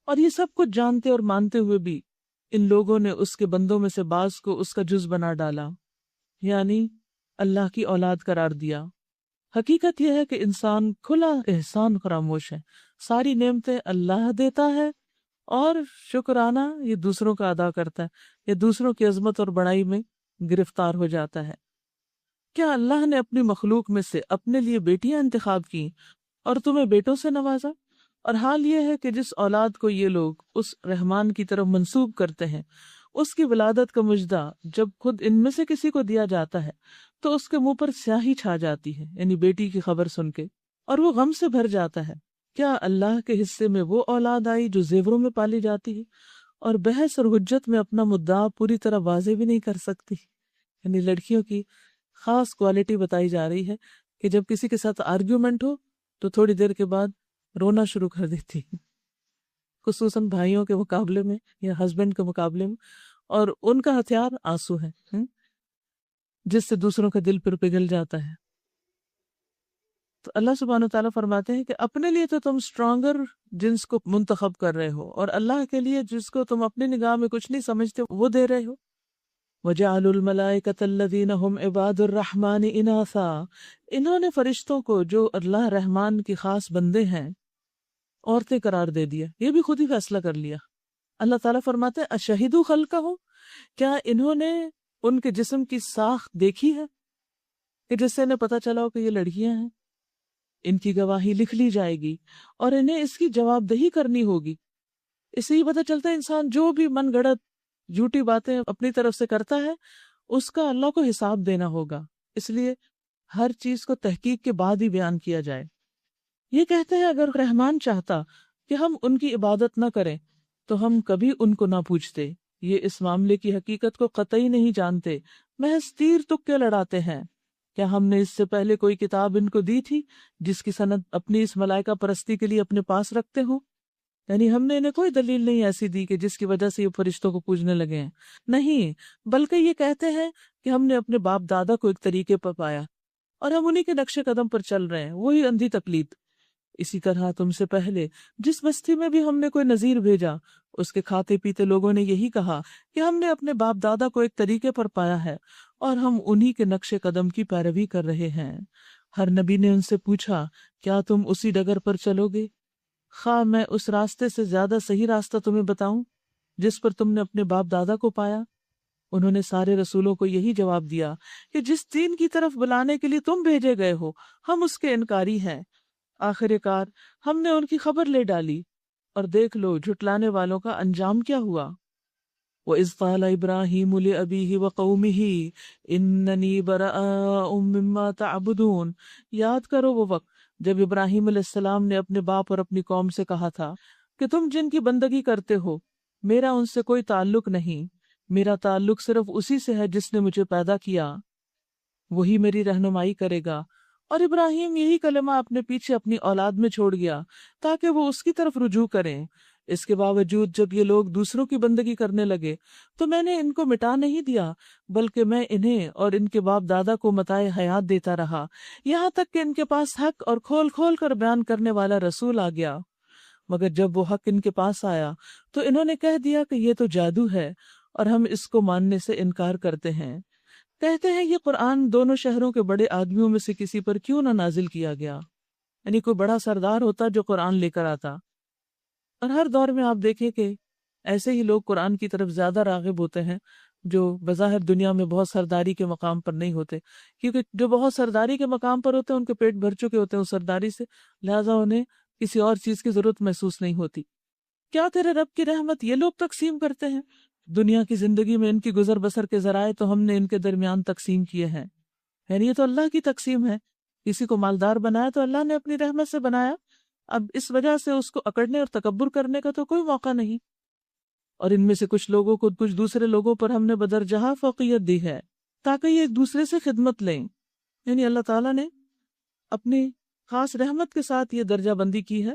اور یہ سب کچھ جانتے اور مانتے ہوئے بھی ان لوگوں نے اس کے بندوں میں سے بعض کو اس کا جز بنا ڈالا، یعنی اللہ کی اولاد قرار دیا۔ حقیقت یہ ہے کہ انسان کھلا احسان فراموش ہے، ساری نعمتیں اللہ دیتا ہے اور شکرانہ یہ دوسروں کا ادا کرتا ہے، یہ دوسروں کی عظمت اور بڑائی میں گرفتار ہو جاتا ہے۔ کیا اللہ نے اپنی مخلوق میں سے اپنے لیے بیٹیاں انتخاب کی اور تمہیں بیٹوں سے نوازا؟ اور حال یہ ہے کہ جس اولاد کو یہ لوگ اس رحمان کی طرف منسوب کرتے ہیں، اس کی ولادت کا مجدہ جب خود ان میں سے کسی کو دیا جاتا ہے تو اس کے منہ پر سیاہی چھا جاتی ہے، یعنی بیٹی کی خبر سن کے، اور وہ غم سے بھر جاتا ہے۔ کیا اللہ کے حصے میں وہ اولاد آئی جو زیوروں میں پالی جاتی ہے اور بحث اور حجت میں اپنا مدعا پوری طرح واضح بھی نہیں کر سکتی؟ یعنی لڑکیوں کی خاص کوالٹی بتائی جا رہی ہے کہ جب کسی کے ساتھ آرگیومنٹ ہو تو تھوڑی دیر کے بعد رونا شروع کر دیتی، خصوصاً بھائیوں کے مقابلے میں یا ہسبینڈ کے مقابلے میں، اور ان کا ہتھیار آنسو ہے، جس سے دوسروں کا دل پر پگھل جاتا ہے۔ تو اللہ سبحانہ وتعالیٰ فرماتے ہیں کہ اپنے لیے تو تم اسٹرانگر جنس کو منتخب کر رہے ہو، اور اللہ کے لیے جس کو تم اپنی نگاہ میں کچھ نہیں سمجھتے وہ دے رہے ہو۔ وَجَعَلُوا الْمَلَائِكَةَ الَّذِينَ هُمْ عِبَادُ الرَّحْمَنِ إِنَاثًا، انہوں نے فرشتوں کو جو اللہ رحمان کی خاص بندے ہیں عورتیں قرار دے دیا، یہ بھی خود ہی فیصلہ کر لیا۔ اللہ تعالیٰ فرماتے ہیں اَشَهِدُوا خَلْقَهُ، کیا انہوں نے ان کے جسم کی ساخت دیکھی ہے کہ جس سے انہیں پتہ چلا ہو کہ یہ لڑکیاں ہیں؟ ان کی گواہی لکھ لی جائے گی اور انہیں اس کی جواب دہی کرنی ہوگی۔ اس سے یہ پتہ چلتا ہے انسان جو بھی من گڑت جھوٹی باتیں اپنی طرف سے کرتا ہے اس کا اللہ کو حساب دینا ہوگا، اس لیے ہر چیز کو تحقیق کے بعد ہی بیان کیا جائے۔ یہ کہتے ہیں اگر رحمان چاہتا کہ ہم ان کی عبادت نہ کریں تو ہم کبھی ان کو نہ پوچھتے، یہ اس معاملے کی حقیقت کو قطعی نہیں جانتے، محض تیر تکے لڑاتے ہیں۔ کیا ہم نے اس سے پہلے کوئی کتاب ان کو دی تھی جس کی سند اپنی اس ملائکہ پرستی کے لیے اپنے پاس رکھتے ہوں؟ یعنی ہم نے انہیں کوئی دلیل نہیں ایسی دی کہ جس کی وجہ سے یہ فرشتوں کو پوجنے لگے ہیں، نہیں، بلکہ یہ کہتے ہیں کہ ہم نے اپنے باپ دادا کو ایک طریقے پر پایا اور ہم انہی کے نقش قدم پر چل رہے ہیں، وہی اندھی تقلید۔ اسی طرح تم سے پہلے جس بستی میں بھی ہم نے کوئی نذیر بھیجا اس کے کھاتے پیتے لوگوں نے یہی کہا کہ ہم نے اپنے باپ دادا کو ایک طریقے پر پایا ہے اور ہم انہی کے نقش قدم کی پیروی کر رہے ہیں۔ ہر نبی نے ان سے پوچھا کیا تم اسی ڈگر پر چلو گے؟ خواہ میں اس راستے سے زیادہ صحیح راستہ تمہیں بتاؤں جس پر تم نے اپنے باپ دادا کو پایا؟ انہوں نے سارے رسولوں کو یہی جواب دیا کہ جس دین کی طرف بلانے کے لیے تم بھیجے گئے ہو ہم اس کے انکاری ہیں۔ آخر کار ہم نے ان کی خبر لے ڈالی اور دیکھ لو جھٹلانے والوں کا انجام کیا ہوا۔ وَإِذْ قَالَ إِبْرَاهِيمُ لِأَبِيهِ وَقَوْمِهِ إِنَّنِي بَرَاءٌ مِّمَّا تَعْبُدُونَ، یاد کرو وہ وقت جب ابراہیم علیہ السلام نے اپنے باپ اور اپنی قوم سے کہا تھا کہ تم جن کی بندگی کرتے ہو میرا ان سے کوئی تعلق نہیں، میرا تعلق صرف اسی سے ہے جس نے مجھے پیدا کیا، وہی میری رہنمائی کرے گا۔ اور ابراہیم یہی کلمہ اپنے پیچھے اپنی اولاد میں چھوڑ گیا تاکہ وہ اس کی طرف رجوع کریں۔ اس کے باوجود جب یہ لوگ دوسروں کی بندگی کرنے لگے تو میں نے ان کو مٹا نہیں دیا، بلکہ میں انہیں اور ان کے باپ دادا کو متاع حیات دیتا رہا، یہاں تک کہ ان کے پاس حق اور کھول کھول کر بیان کرنے والا رسول آ گیا۔ مگر جب وہ حق ان کے پاس آیا تو انہوں نے کہہ دیا کہ یہ تو جادو ہے اور ہم اس کو ماننے سے انکار کرتے ہیں۔ کہتے ہیں یہ قرآن دونوں شہروں کے بڑے آدمیوں میں سے کسی پر کیوں نہ نازل کیا گیا، یعنی کوئی بڑا سردار ہوتا جو قرآن لے کر آتا۔ اور ہر دور میں آپ دیکھیں کہ ایسے ہی لوگ قرآن کی طرف زیادہ راغب ہوتے ہیں جو بظاہر دنیا میں بہت سرداری کے مقام پر نہیں ہوتے، کیونکہ جو بہت سرداری کے مقام پر ہوتے ہیں ان کے پیٹ بھر چکے ہوتے ہیں اس سرداری سے، لہٰذا انہیں کسی اور چیز کی ضرورت محسوس نہیں ہوتی۔ کیا تیرے رب کی رحمت یہ لوگ تقسیم کرتے ہیں؟ دنیا کی زندگی میں ان کی گزر بسر کے ذرائع تو ہم نے ان کے درمیان تقسیم کیے ہیں، یعنی یہ تو اللہ کی تقسیم ہے۔ کسی کو مالدار بنایا تو اللہ نے اپنی رحمت سے بنایا، اب اس وجہ سے اس کو اکڑنے اور تکبر کرنے کا تو کوئی موقع نہیں۔ اور ان میں سے کچھ لوگوں کو کچھ دوسرے لوگوں پر ہم نے بدرجہ فوقیت دی ہے تاکہ یہ ایک دوسرے سے خدمت لیں، یعنی اللہ تعالیٰ نے اپنی خاص رحمت کے ساتھ یہ درجہ بندی کی ہے،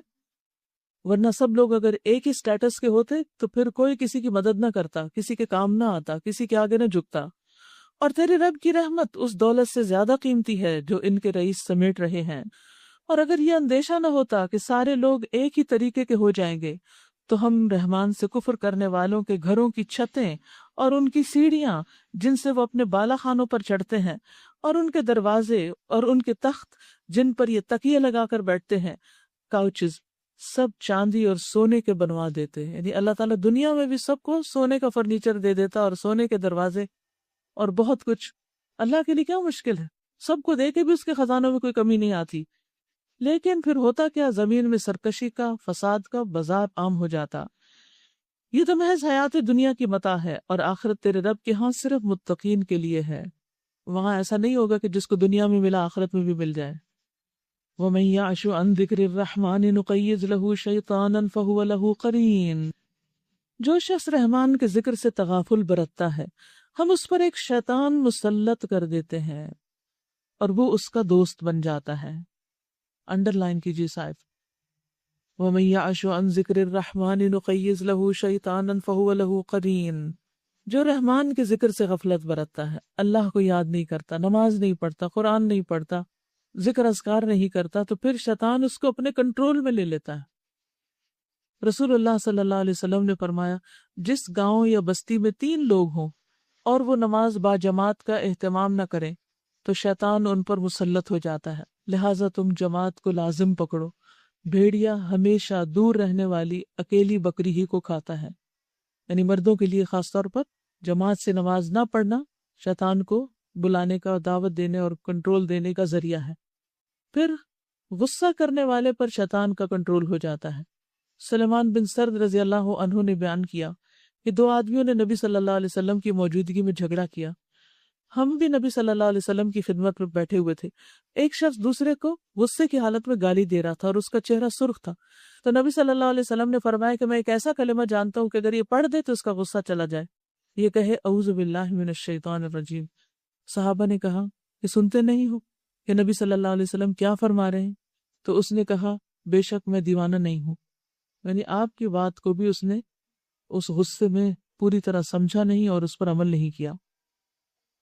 ورنہ سب لوگ اگر ایک ہی سٹیٹس کے ہوتے تو پھر کوئی کسی کی مدد نہ کرتا، کسی کے کام نہ آتا، کسی کے آگے نہ جھکتا۔ اور تیرے رب کی رحمت اس دولت سے زیادہ قیمتی ہے جو ان کے رئیس سمیٹ رہے ہیں، اور اگر یہ اندیشہ نہ ہوتا کہ سارے لوگ ایک ہی طریقے کے ہو جائیں گے تو ہم رحمان سے کفر کرنے والوں کے گھروں کی چھتیں اور ان کی سیڑھیاں جن سے وہ اپنے بالا خانوں پر چڑھتے ہیں اور ان کے دروازے اور ان کے تخت جن پر یہ تکیے لگا کر بیٹھتے ہیں، کاؤچز، سب چاندی اور سونے کے بنوا دیتے ہیں۔ یعنی اللہ تعالیٰ دنیا میں بھی سب کو سونے کا فرنیچر دے دیتا اور سونے کے دروازے اور بہت کچھ۔ اللہ کے لیے کیا مشکل ہے، سب کو دے کے بھی اس کے خزانوں میں کوئی کمی نہیں آتی۔ لیکن پھر ہوتا کیا، زمین میں سرکشی کا، فساد کا بازار عام ہو جاتا۔ یہ تو محض حیات دنیا کی متاع ہے، اور آخرت تیرے رب کے ہاں صرف متقین کے لیے ہے۔ وہاں ایسا نہیں ہوگا کہ جس کو دنیا میں ملا آخرت میں بھی مل جائے۔ وَمَن يَعْشُ عَن ذِكْرِ الرَّحْمَنِ نُقَيِّضْ لَهُ شَيْطَانًا فَهُوَ لَهُ قَرِينٌ۔ جو شخص رحمان کے ذکر سے تغافل برتتا ہے، ہم اس پر ایک شیطان مسلط کر دیتے ہیں اور وہ اس کا دوست بن جاتا ہے۔ انڈر لائن کیجیے صاحب، وَمَن يَعْشُ عَن ذِكْرِ الرَّحْمَنِ نُقَيِّضْ لَهُ شَيْطَانًا فَهُوَ لَهُ قَرِينٌ۔ جو رحمان کے ذکر سے غفلت برتتا ہے، اللہ کو یاد نہیں کرتا، نماز نہیں پڑھتا، قرآن نہیں پڑھتا، ذکر اذکار نہیں کرتا، تو پھر شیطان اس کو اپنے کنٹرول میں لے لیتا ہے۔ رسول اللہ صلی اللہ علیہ وسلم نے فرمایا، جس گاؤں یا بستی میں 3 لوگ ہوں اور وہ نماز با جماعت کا اہتمام نہ کریں تو شیطان ان پر مسلط ہو جاتا ہے، لہٰذا تم جماعت کو لازم پکڑو۔ بھیڑیا ہمیشہ دور رہنے والی اکیلی بکری ہی کو کھاتا ہے۔ یعنی مردوں کے لیے خاص طور پر جماعت سے نماز نہ پڑھنا شیطان کو بلانے کا، دعوت دینے اور کنٹرول دینے کا ذریعہ ہے۔ پھر غصہ کرنے والے پر شیطان کا کنٹرول ہو جاتا ہے۔ سلیمان بن سرد رضی اللہ عنہ نے بیان کیا کہ 2 آدمیوں نے نبی صلی اللہ علیہ وسلم کی موجودگی میں جھگڑا کیا۔ ہم بھی نبی صلی اللہ علیہ وسلم کی خدمت میں بیٹھے ہوئے تھے۔ ایک شخص دوسرے کو غصے کی حالت میں گالی دے رہا تھا اور اس کا چہرہ سرخ تھا، تو نبی صلی اللہ علیہ وسلم نے فرمایا کہ میں ایک ایسا کلمہ جانتا ہوں کہ اگر یہ پڑھ دے تو اس کا غصہ چلا جائے، یہ کہے اعوذ باللہ من الشیطان الرجیم۔ صحابہ نے کہا کہ سنتے نہیں ہو کہ نبی صلی اللہ علیہ وسلم کیا فرما رہے ہیں؟ تو اس نے کہا بے شک میں دیوانہ نہیں ہوں۔ یعنی آپ کی بات کو بھی اس نے اس غصے میں پوری طرح سمجھا نہیں اور اس پر عمل نہیں کیا۔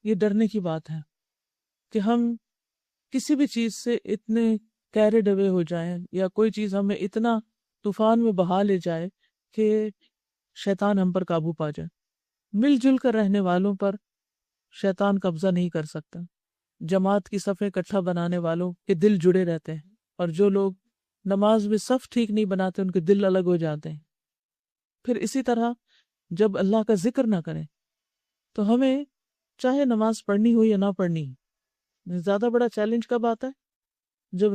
یہ ڈرنے کی بات ہے کہ ہم کسی بھی چیز سے اتنے کیریڈ اوے ہو جائیں یا کوئی چیز ہمیں اتنا طوفان میں بہا لے جائے کہ شیطان ہم پر قابو پا جائے۔ مل جل کر رہنے والوں پر شیطان قبضہ نہیں کر سکتا۔ جماعت کی صفیں اکٹھا بنانے والوں کے دل جڑے رہتے ہیں، اور جو لوگ نماز میں صف ٹھیک نہیں بناتے ان کے دل الگ ہو جاتے ہیں۔ پھر اسی طرح جب اللہ کا ذکر نہ کریں تو ہمیں چاہے نماز پڑھنی ہو یا نہ پڑھنی ہو، زیادہ بڑا چیلنج کب آتا ہے؟ جب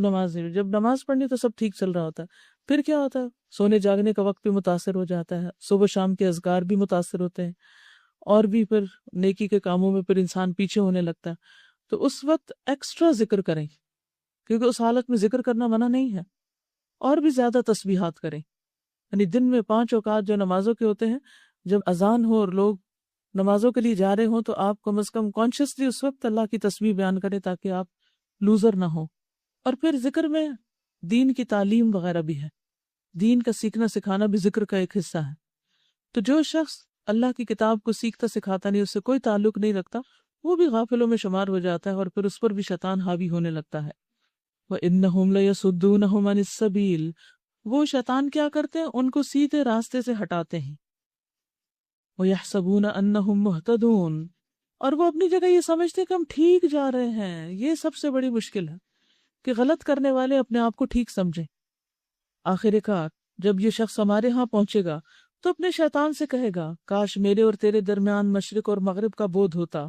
نماز پڑھنی تو سب ٹھیک چل رہا ہوتا ہے، پھر کیا ہوتا ہے؟ سونے جاگنے کا وقت بھی متاثر ہو جاتا ہے، صبح شام کے اذکار بھی متاثر ہوتے ہیں، اور بھی پھر نیکی کے کاموں میں پھر انسان پیچھے ہونے لگتا ہے۔ تو اس وقت ایکسٹرا ذکر کریں، کیونکہ اس حالت میں ذکر کرنا منع نہیں ہے، اور بھی زیادہ تسبیحات کریں۔ یعنی دن میں 5 اوقات جو نمازوں کے ہوتے ہیں، جب اذان ہو اور لوگ نمازوں کے لیے جا رہے ہوں تو آپ کم از کم کانشیسلی اس وقت اللہ کی تسبیح بیان کریں تاکہ آپ لوزر نہ ہو۔ اور پھر ذکر میں دین کی تعلیم وغیرہ بھی ہے، دین کا سیکھنا سکھانا بھی ذکر کا ایک حصہ ہے۔ تو جو شخص اللہ کی کتاب کو سیکھتا سکھاتا نہیں، اس سے کوئی تعلق نہیں رکھتا، وہ بھی غافلوں میں شمار ہو جاتا ہے، اور پھر اس پر بھی شیطان حاوی ہونے لگتا ہے۔ وَإِنَّهُمْ لَيَصُدُّونَهُمْ عَنِ السَّبِيلِ، وہ شیطان کیا کرتے ہیں؟ ان کو سیدھے راستے سے ہٹاتے ہیں۔ وَيَحْسَبُونَ أَنَّهُمْ مُهْتَدُونَ، اور وہ اپنی جگہ یہ سمجھتے کہ ہم ٹھیک جا رہے ہیں۔ یہ سب سے بڑی مشکل ہے کہ غلط کرنے والے اپنے آپ کو ٹھیک سمجھیں۔ آخر کار جب یہ شخص ہمارے ہاں پہنچے گا تو اپنے شیطان سے کہے گا، کاش میرے اور تیرے درمیان مشرق اور مغرب کا بودھ ہوتا،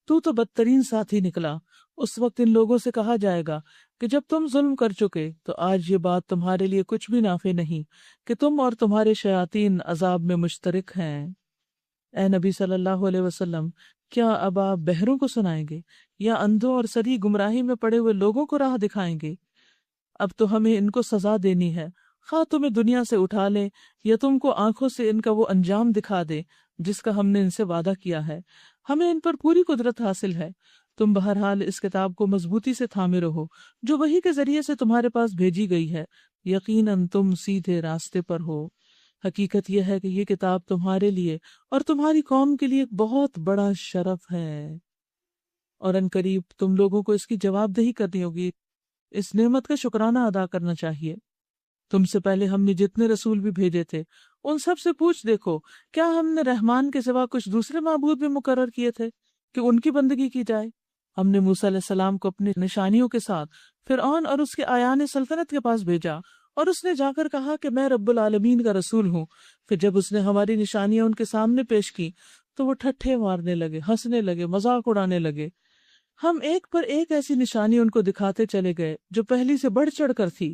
تو بدترین ساتھی نکلا۔ اس وقت ان لوگوں سے کہا جائے گا کہ جب تم ظلم کر چکے تو آج یہ بات تمہارے لیے کچھ بھی نافع نہیں کہ تم اور تمہارے شیاطین عذاب میں مشترک ہیں۔ اے نبی صلی اللہ علیہ وسلم، کیا اب آپ بہروں کو سنائیں گے یا اندھوں اور سری گمراہی میں پڑے ہوئے لوگوں کو راہ دکھائیں گے؟ اب تو ہمیں ان کو سزا دینی ہے، خواہ تمہیں دنیا سے اٹھا لے یا تم کو آنکھوں سے ان کا وہ انجام دکھا دے جس کا ہم نے ان سے وعدہ کیا ہے۔ ہمیں ان پر پوری قدرت حاصل ہے۔ تم بہرحال اس کتاب کو مضبوطی سے تھامے رہو جو وحی کے ذریعے سے تمہارے پاس بھیجی گئی ہے، یقیناً تم سیدھے راستے پر ہو۔ حقیقت یہ ہے کہ یہ کتاب تمہارے لیے اور تمہاری قوم کے لیے ایک بہت بڑا شرف ہے، اور ان قریب تم لوگوں کو اس کی جواب دہی کرنی ہوگی۔ اس نعمت کا شکرانہ ادا کرنا چاہیے۔ تم سے پہلے ہم نے جتنے رسول بھی بھیجے تھے ان سب سے پوچھ دیکھو، کیا ہم نے رحمان کے سوا کچھ دوسرے معبود بھی مقرر کیے تھے کہ ان کی بندگی کی جائے؟ ہم نے موسیٰ علیہ السلام کو اپنی نشانیوں کے ساتھ فرعون اور اس کے آیان سلطنت کے پاس بھیجا، اور اس نے جا کر کہا کہ میں رب العالمین کا رسول ہوں۔ پھر جب اس نے ہماری نشانیاں ان کے سامنے پیش کی تو وہ ٹھٹھے مارنے لگے، ہنسنے لگے، مذاق اڑانے لگے۔ ہم ایک پر ایک ایسی نشانی ان کو دکھاتے چلے گئے جو پہلی سے بڑھ چڑھ کر تھی،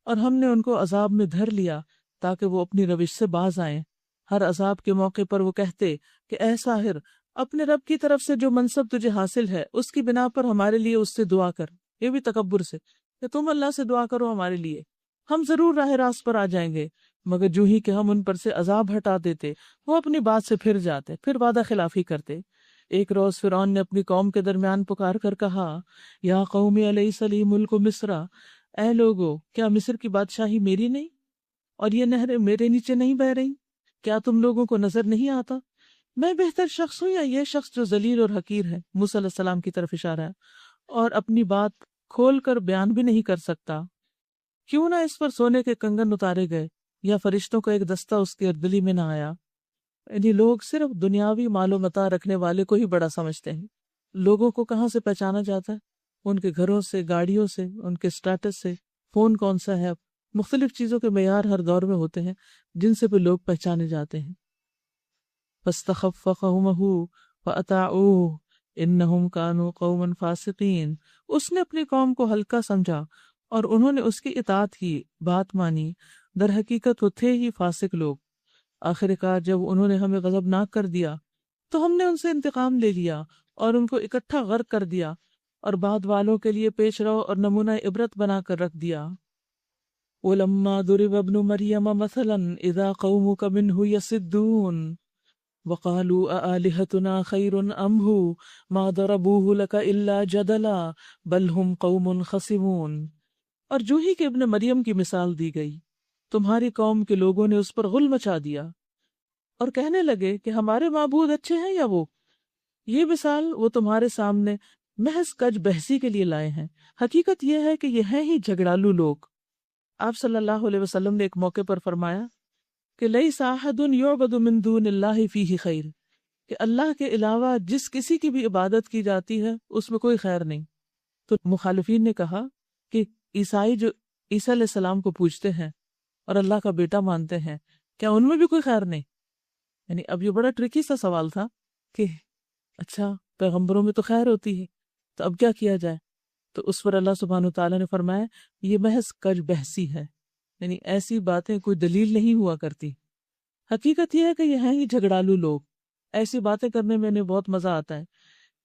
اور ہم نے ان کو عذاب میں دھر لیا تاکہ وہ اپنی روش سے باز آئیں۔ ہر عذاب کے موقع پر وہ کہتے کہ اے ساحر، اپنے رب کی طرف سے جو منصب تجھے حاصل ہے اس کی بنا پر ہمارے لیے اس سے دعا کر، یہ بھی تکبر سے کہ تم اللہ سے دعا کرو ہمارے لیے، ہم ضرور راہ راست پر آ جائیں گے۔ مگر جو ہی کہ ہم ان پر سے عذاب ہٹا دیتے وہ اپنی بات سے پھر جاتے، پھر وعدہ خلافی کرتے۔ ایک روز فرعون نے اپنی قوم کے درمیان پکار کر کہا، یا قوم الیس لی ملک مصر، اے لوگو، کیا مصر کی بادشاہی میری نہیں اور یہ نہریں میرے نیچے نہیں بہ رہی؟ کیا تم لوگوں کو نظر نہیں آتا میں بہتر شخص ہوں یا یہ شخص جو ذلیل اور حقیر ہے؟ موسیٰ علیہ السلام کی طرف اشارہ ہے، اور اپنی بات کھول کر بیان بھی نہیں کر سکتا۔ کیوں نہ اس پر سونے کے کنگن اتارے گئے یا فرشتوں کا ایک دستہ اس کے اردلی میں نہ آیا۔ یعنی لوگ صرف دنیاوی مال و متاع رکھنے والے کو ہی بڑا سمجھتے ہیں۔ لوگوں کو کہاں سے پہچانا جاتا ہے؟ ان کے گھروں سے، گاڑیوں سے، ان کے سٹیٹس سے، فون کون سا ہے، مختلف چیزوں کے معیار ہر دور میں ہوتے ہیں جن سے بھی لوگ پہچانے جاتے ہیں۔ فَاسْتَخَفَّ قَوْمَهُ فَأَطَاعُوهُ إِنَّهُمْ كَانُوا قَوْمًا فَاسِقِينَ۔ اس نے اپنی قوم کو ہلکا سمجھا اور انہوں نے اس کی اطاعت کی، بات مانی، در حقیقت وہ تھے ہی فاسق لوگ۔ آخر کار جب انہوں نے ہمیں غضبناک کر دیا تو ہم نے ان سے انتقام لے لیا اور ان کو اکٹھا غرق کر دیا، اور بعد والوں کے لیے پیش رو اور نمونہ عبرت بنا کر رکھ دیا۔ وَلَمَّا ضُرِبَ ابْنُ مَرْيَمَ مَثَلًا إِذَا قَوْمُكَ مِنْهُ يَصِدُّونَ وَقَالُوا أَآلِهَتُنَا خَيْرٌ أَمْ هُوَ مَا ضَرَبُوهُ لَكَ إِلَّا جَدَلًا بَلْ هُمْ قَوْمٌ خَصِمُونَ۔ اور جو ہی کہ ابن مریم کی مثال دی گئی، تمہاری قوم کے لوگوں نے اس پر غل مچا دیا اور کہنے لگے کہ ہمارے معبود اچھے ہیں یا وہ۔ یہ مثال وہ تمہارے سامنے محض کج بحثی کے لیے لائے ہیں، حقیقت یہ ہے کہ یہ ہیں ہی جھگڑالو لوگ۔ آپ صلی اللہ علیہ وسلم نے ایک موقع پر فرمایا کہ لیس احد یعبد من دون اللہ فیہ خیر، کہ اللہ کے علاوہ جس کسی کی بھی عبادت کی جاتی ہے اس میں کوئی خیر نہیں۔ تو مخالفین نے کہا کہ عیسائی جو عیسیٰ علیہ السلام کو پوجتے ہیں اور اللہ کا بیٹا مانتے ہیں، کیا ان میں بھی کوئی خیر نہیں؟ یعنی اب یہ بڑا ٹرکی سا سوال تھا کہ اچھا پیغمبروں میں تو خیر ہوتی ہے تو اب کیا کیا جائے؟ تو اس پر اللہ سبحانہ وتعالیٰ نے فرمایا یہ محض کج بحثی ہے، یعنی ایسی باتیں کوئی دلیل نہیں ہوا کرتی۔ حقیقت یہ ہے کہ یہ ہیں ہی جھگڑالو لوگ، ایسی باتیں کرنے میں انہیں بہت مزہ آتا ہے۔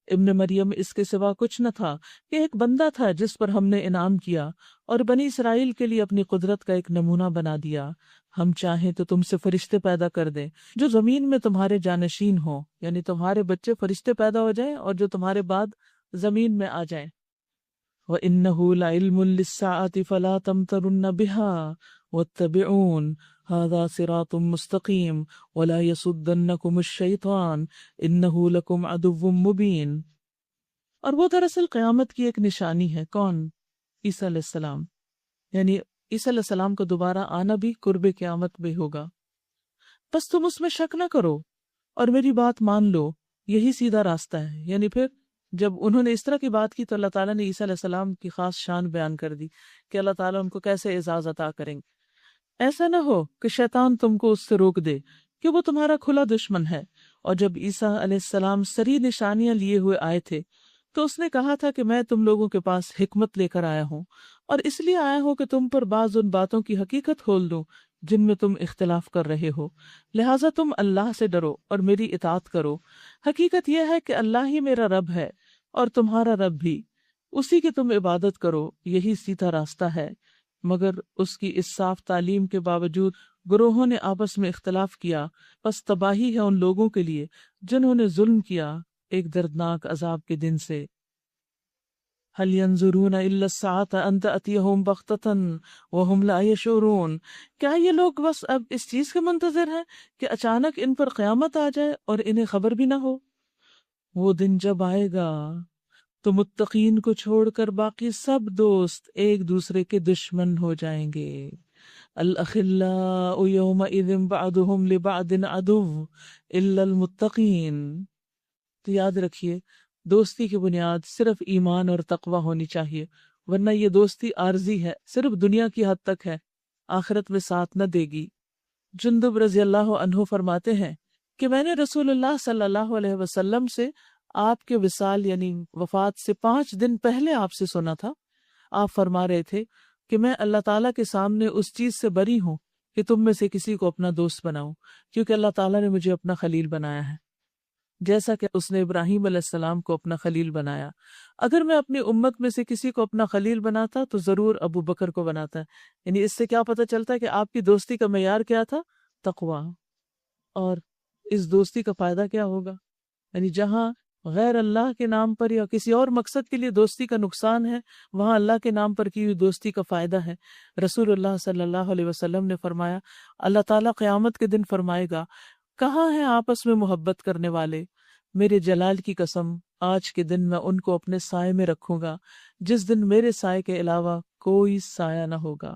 ابن مریم اس کے سوا کچھ نہ تھا کہ ایک بندہ تھا جس پر ہم نے انعام کیا اور بنی اسرائیل کے لیے اپنی قدرت کا ایک نمونہ بنا دیا۔ ہم چاہیں تو تم سے فرشتے پیدا کر دیں جو زمین میں تمہارے جانشین ہوں، یعنی تمہارے بچے فرشتے پیدا ہو جائیں اور جو تمہارے بعد زمین میں آ جائیں۔ وَإِنَّهُ لَعِلْمٌ لِلسَّاعَةِ فَلَا تَمْتَرُنَّ بِهَا وَاتَّبِعُونِ هَذَا صِرَاطٌ مُسْتَقِيمٌ وَلَا يَصُدَّنَّكُمُ الشَّيْطَانُ إِنَّهُ لَكُمْ عَدُوٌّ مُبِينٌ۔ اور وہ دراصل قیامت کی ایک نشانی ہے۔ کون؟ عیسیٰ علیہ السلام، یعنی عیسیٰ علیہ السلام کا دوبارہ آنا بھی قرب قیامت میں ہوگا۔ بس تم اس میں شک نہ کرو اور میری بات مان لو، یہی سیدھا راستہ ہے۔ یعنی پھر جب انہوں نے اس طرح کی بات کی تو اللہ تعالیٰ نے عیسیٰ علیہ السلام کی خاص شان بیان کر دی کہ اللہ تعالیٰ ان کو کیسے اعزاز عطا کریں گے۔ ایسا نہ ہو کہ شیطان تم کو اس سے روک دے کہ وہ تمہارا کھلا دشمن ہے۔ اور جب عیسیٰ علیہ السلام سری نشانیاں لیے ہوئے آئے تھے تو اس نے کہا تھا کہ میں تم لوگوں کے پاس حکمت لے کر آیا ہوں، اور اس لیے آیا ہوں کہ تم پر بعض ان باتوں کی حقیقت کھول دوں جن میں تم اختلاف کر رہے ہو، لہٰذا تم اللہ سے ڈرو اور میری اطاعت کرو۔ حقیقت یہ ہے کہ اللہ ہی میرا رب ہے اور تمہارا رب بھی، اسی کی تم عبادت کرو، یہی سیدھا راستہ ہے۔ مگر اس کی اس صاف تعلیم کے باوجود گروہوں نے آپس میں اختلاف کیا، بس تباہی ہے ان لوگوں کے لیے جنہوں نے ظلم کیا ایک دردناک عذاب کے دن سے۔ هل ينظرون الا الساعة ان تأتيهم بغتة وهم لا يشعرون۔ کیا یہ لوگ بس اب اس چیز کے منتظر ہیں کہ اچانک ان پر قیامت آ جائے اور انہیں خبر بھی نہ ہو؟ وہ دن جب آئے گا تو متقین کو چھوڑ کر باقی سب دوست ایک دوسرے کے دشمن ہو جائیں گے۔ الأخلاء يومئذ بعضهم لبعض عدو إلا المتقين۔ تو یاد رکھیے دوستی کی بنیاد صرف ایمان اور تقوی ہونی چاہیے، ورنہ یہ دوستی عارضی ہے، صرف دنیا کی حد تک ہے، آخرت میں ساتھ نہ دے گی۔ جندب رضی اللہ عنہ فرماتے ہیں کہ میں نے رسول اللہ صلی اللہ علیہ وسلم سے آپ کے وصال یعنی وفات سے 5 دن پہلے آپ سے سنا تھا، آپ فرما رہے تھے کہ میں اللہ تعالیٰ کے سامنے اس چیز سے بری ہوں کہ تم میں سے کسی کو اپنا دوست بناؤں، کیونکہ اللہ تعالیٰ نے مجھے اپنا خلیل بنایا ہے، جیسا کہ اس نے ابراہیم علیہ السلام کو اپنا خلیل بنایا۔ اگر میں اپنی امت میں سے کسی کو اپنا خلیل بناتا تو ضرور ابو بکر کو بناتا ہے۔ یعنی اس سے کیا پتہ چلتا ہے کہ آپ کی دوستی کا معیار کیا تھا؟ تقوی۔ اور اس دوستی کا فائدہ کیا ہوگا؟ یعنی جہاں غیر اللہ کے نام پر یا کسی اور مقصد کے لیے دوستی کا نقصان ہے، وہاں اللہ کے نام پر کی ہوئی دوستی کا فائدہ ہے۔ رسول اللہ صلی اللہ علیہ وسلم نے فرمایا، اللہ تعالیٰ قیامت کے دن فرمائے گا، کہاں ہیں آپس میں محبت کرنے والے؟ میرے جلال کی قسم، آج کے دن میں ان کو اپنے سائے میں رکھوں گا، جس دن میرے سائے کے علاوہ کوئی سایہ نہ ہوگا۔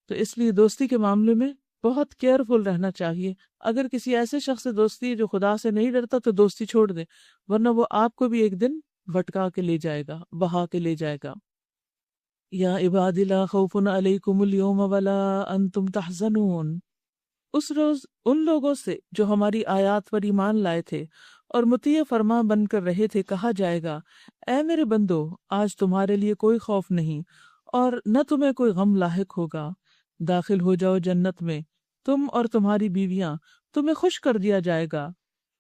تو اس لیے دوستی کے معاملے میں بہت کیئرفل رہنا چاہیے۔ اگر کسی ایسے شخص سے دوستی ہے جو خدا سے نہیں ڈرتا تو دوستی چھوڑ دے، ورنہ وہ آپ کو بھی ایک دن بھٹکا کے لے جائے گا، بہا کے لے جائے گا۔ یا عباد لا خوف علیکم اليوم ولا انتم تحزنون۔ اس روز ان لوگوں سے جو ہماری آیات پر ایمان لائے تھے اور مطیع فرما بن کر رہے تھے کہا جائے گا، اے میرے بندو، آج تمہارے لیے کوئی خوف نہیں اور نہ تمہیں کوئی غم لاحق ہوگا، داخل ہو جاؤ جنت میں، تم اور تمہاری بیویاں، تمہیں خوش کر دیا جائے گا۔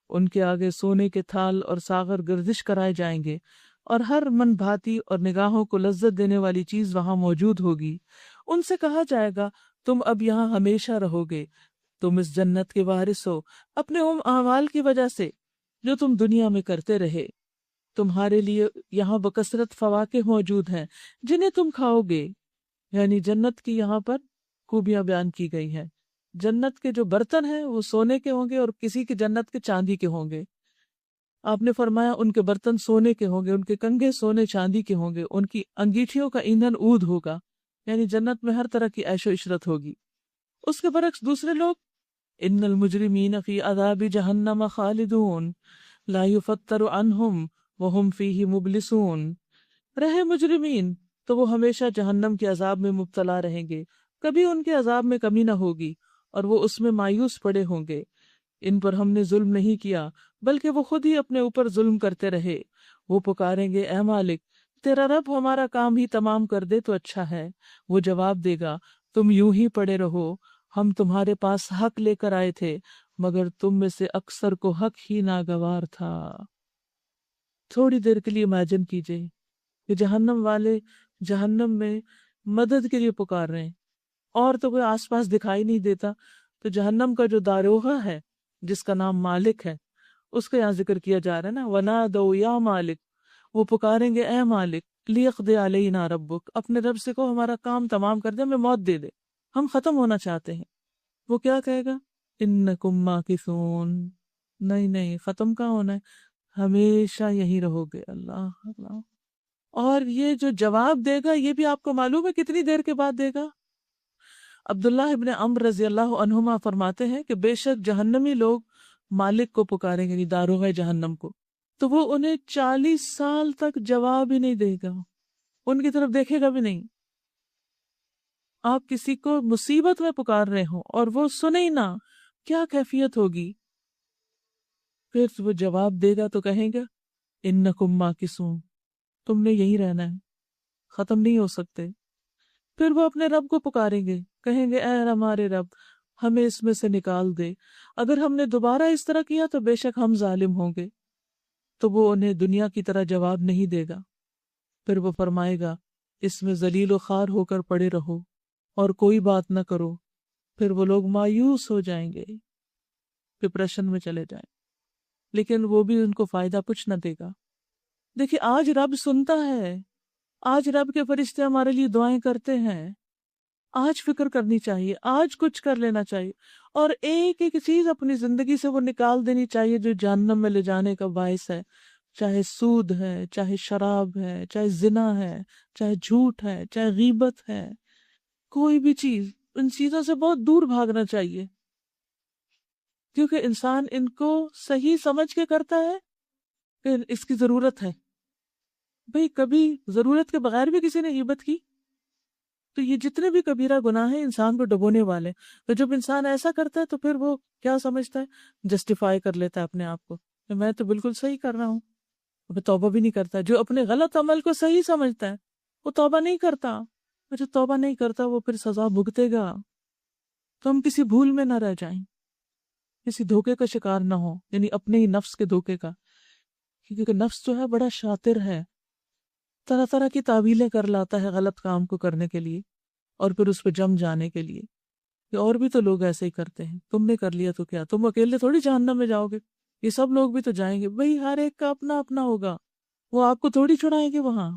ان کے آگے سونے کے تھال اور ساغر گردش کرائے جائیں گے، اور ہر من بھاتی اور نگاہوں کو لذت دینے والی چیز وہاں موجود ہوگی۔ ان سے کہا جائے گا، تم اب یہاں ہمیشہ رہو گے، تم اس جنت کے وارث ہو اپنے ان اعمال کی وجہ سے جو تم دنیا میں کرتے رہے۔ تمہارے لیے یہاں بکثرت فواکہ موجود ہیں جنہیں تم کھاؤ گے۔ یعنی جنت کی یہاں پر خوبیاں بیان کی گئی ہیں۔ جنت کے جو برتن ہیں وہ سونے کے ہوں گے اور کسی کی جنت کے چاندی کے ہوں گے۔ آپ نے فرمایا ان کے برتن سونے کے ہوں گے، ان کے کنگھے سونے چاندی کے ہوں گے، ان کی انگیٹھیوں کا ایندھن عود ہوگا۔ یعنی جنت میں ہر طرح کی عیش و عشرت ہوگی۔ اس کے برعکس دوسرے لوگ، ان المجرمین فی عذاب جہنم خالدون لا یفتر عنہم وہم فیہ مبلسون۔ رہے مجرمین تو وہ ہمیشہ جہنم کے عذاب میں مبتلا رہیں گے، کبھی ان کے عذاب میں کمی نہ ہوگی اور وہ اس میں مایوس پڑے ہوں گے۔ ان پر ہم نے ظلم نہیں کیا بلکہ وہ خود ہی اپنے اوپر ظلم کرتے رہے۔ وہ پکاریں گے، اے مالک، تیرا رب ہمارا کام ہی تمام کر دے تو اچھا ہے۔ وہ جواب دے گا، تم یوں ہی پڑے رہو، ہم تمہارے پاس حق لے کر آئے تھے مگر تم میں سے اکثر کو حق ہی ناگوار تھا۔ تھوڑی دیر کے لیے امیجن کیجئے کہ جہنم والے جہنم میں مدد کے لیے پکار رہے ہیں اور تو کوئی آس پاس دکھائی نہیں دیتا، تو جہنم کا جو داروغہ ہے جس کا نام مالک ہے اس کا یہاں ذکر کیا جا رہا ہے نا، وَنَادَوْا يَا مالک، وہ پکاریں گے، اے مالک، لِيَقْضِ عَلَيْنَا رَبُّكَ، اپنے رب سے کو ہمارا کام تمام کر دے، ہمیں موت دے دے، ہم ختم ہونا چاہتے ہیں۔ وہ کیا کہے گا؟ اِنَّكُمْ مَاكِثُونَ، نہیں ختم کہاں ہونا ہے، ہمیشہ یہیں رہو گے۔ اللہ اللہ۔ اور یہ جو جواب دے گا یہ بھی آپ کو معلوم ہے کتنی دیر کے بعد دے گا؟ عبداللہ ابن عمر رضی اللہ عنہما فرماتے ہیں کہ بے شک جہنمی لوگ مالک کو پکاریں گے، یعنی داروغہ جہنم کو، تو وہ انہیں 40 سال تک جواب ہی نہیں دے گا، ان کی طرف دیکھے گا بھی نہیں۔ آپ کسی کو مصیبت میں پکار رہے ہوں اور وہ سنے ہی نہ، کیا کیفیت ہوگی؟ پھر وہ جواب دے گا تو کہیں گا، انکم ماکثون، تم نے یہی رہنا ہے، ختم نہیں ہو سکتے۔ پھر وہ اپنے رب کو پکاریں گے، کہیں گے، اے ہمارے رب، ہمیں اس میں سے نکال دے، اگر ہم نے دوبارہ اس طرح کیا تو بے شک ہم ظالم ہوں گے۔ تو وہ انہیں دنیا کی طرح جواب نہیں دے گا۔ پھر وہ فرمائے گا، اس میں ذلیل و خوار ہو کر پڑے رہو اور کوئی بات نہ کرو۔ پھر وہ لوگ مایوس ہو جائیں گے، ڈپریشن میں چلے جائیں، لیکن وہ بھی ان کو فائدہ کچھ نہ دے گا۔ دیکھیے آج رب سنتا ہے، آج رب کے فرشتے ہمارے لیے دعائیں کرتے ہیں، آج فکر کرنی چاہیے، آج کچھ کر لینا چاہیے، اور ایک ایک چیز اپنی زندگی سے وہ نکال دینی چاہیے جو جہنم میں لے جانے کا باعث ہے، چاہے سود ہے، چاہے شراب ہے، چاہے زنا ہے، چاہے جھوٹ ہے، چاہے غیبت ہے، کوئی بھی چیز ان چیزوں سے بہت دور بھاگنا چاہیے، کیونکہ انسان ان کو صحیح سمجھ کے کرتا ہے کہ اس کی ضرورت ہے۔ بھئی کبھی ضرورت کے بغیر بھی کسی نے غیبت کی؟ تو یہ جتنے بھی کبیرہ گناہ ہیں انسان کو ڈبونے والے، تو جب انسان ایسا کرتا ہے تو پھر وہ کیا سمجھتا ہے؟ جسٹیفائی کر لیتا ہے اپنے آپ کو کہ میں تو بالکل صحیح کر رہا ہوں، وہ توبہ بھی نہیں کرتا۔ جو اپنے غلط عمل کو صحیح سمجھتا ہے وہ توبہ نہیں کرتا، اور جو توبہ نہیں کرتا وہ پھر سزا بھگتے گا۔ تو ہم کسی بھول میں نہ رہ جائیں، کسی دھوکے کا شکار نہ ہو، یعنی اپنے ہی نفس کے دھوکے کا، کیونکہ نفس جو ہے بڑا شاطر ہے، طرح طرح کی تعویلیں کر لاتا ہے غلط کام کو کرنے کے لیے اور پھر اس پہ جم جانے کے لیے کہ اور بھی تو لوگ ایسے ہی کرتے ہیں، تم نے کر لیا تو کیا، تم اکیلے تھوڑی جہنم میں جاؤ گے، یہ سب لوگ بھی تو جائیں گے۔ بھئی ہر ایک کا اپنا اپنا ہوگا، وہ آپ کو تھوڑی چھڑائیں گے وہاں۔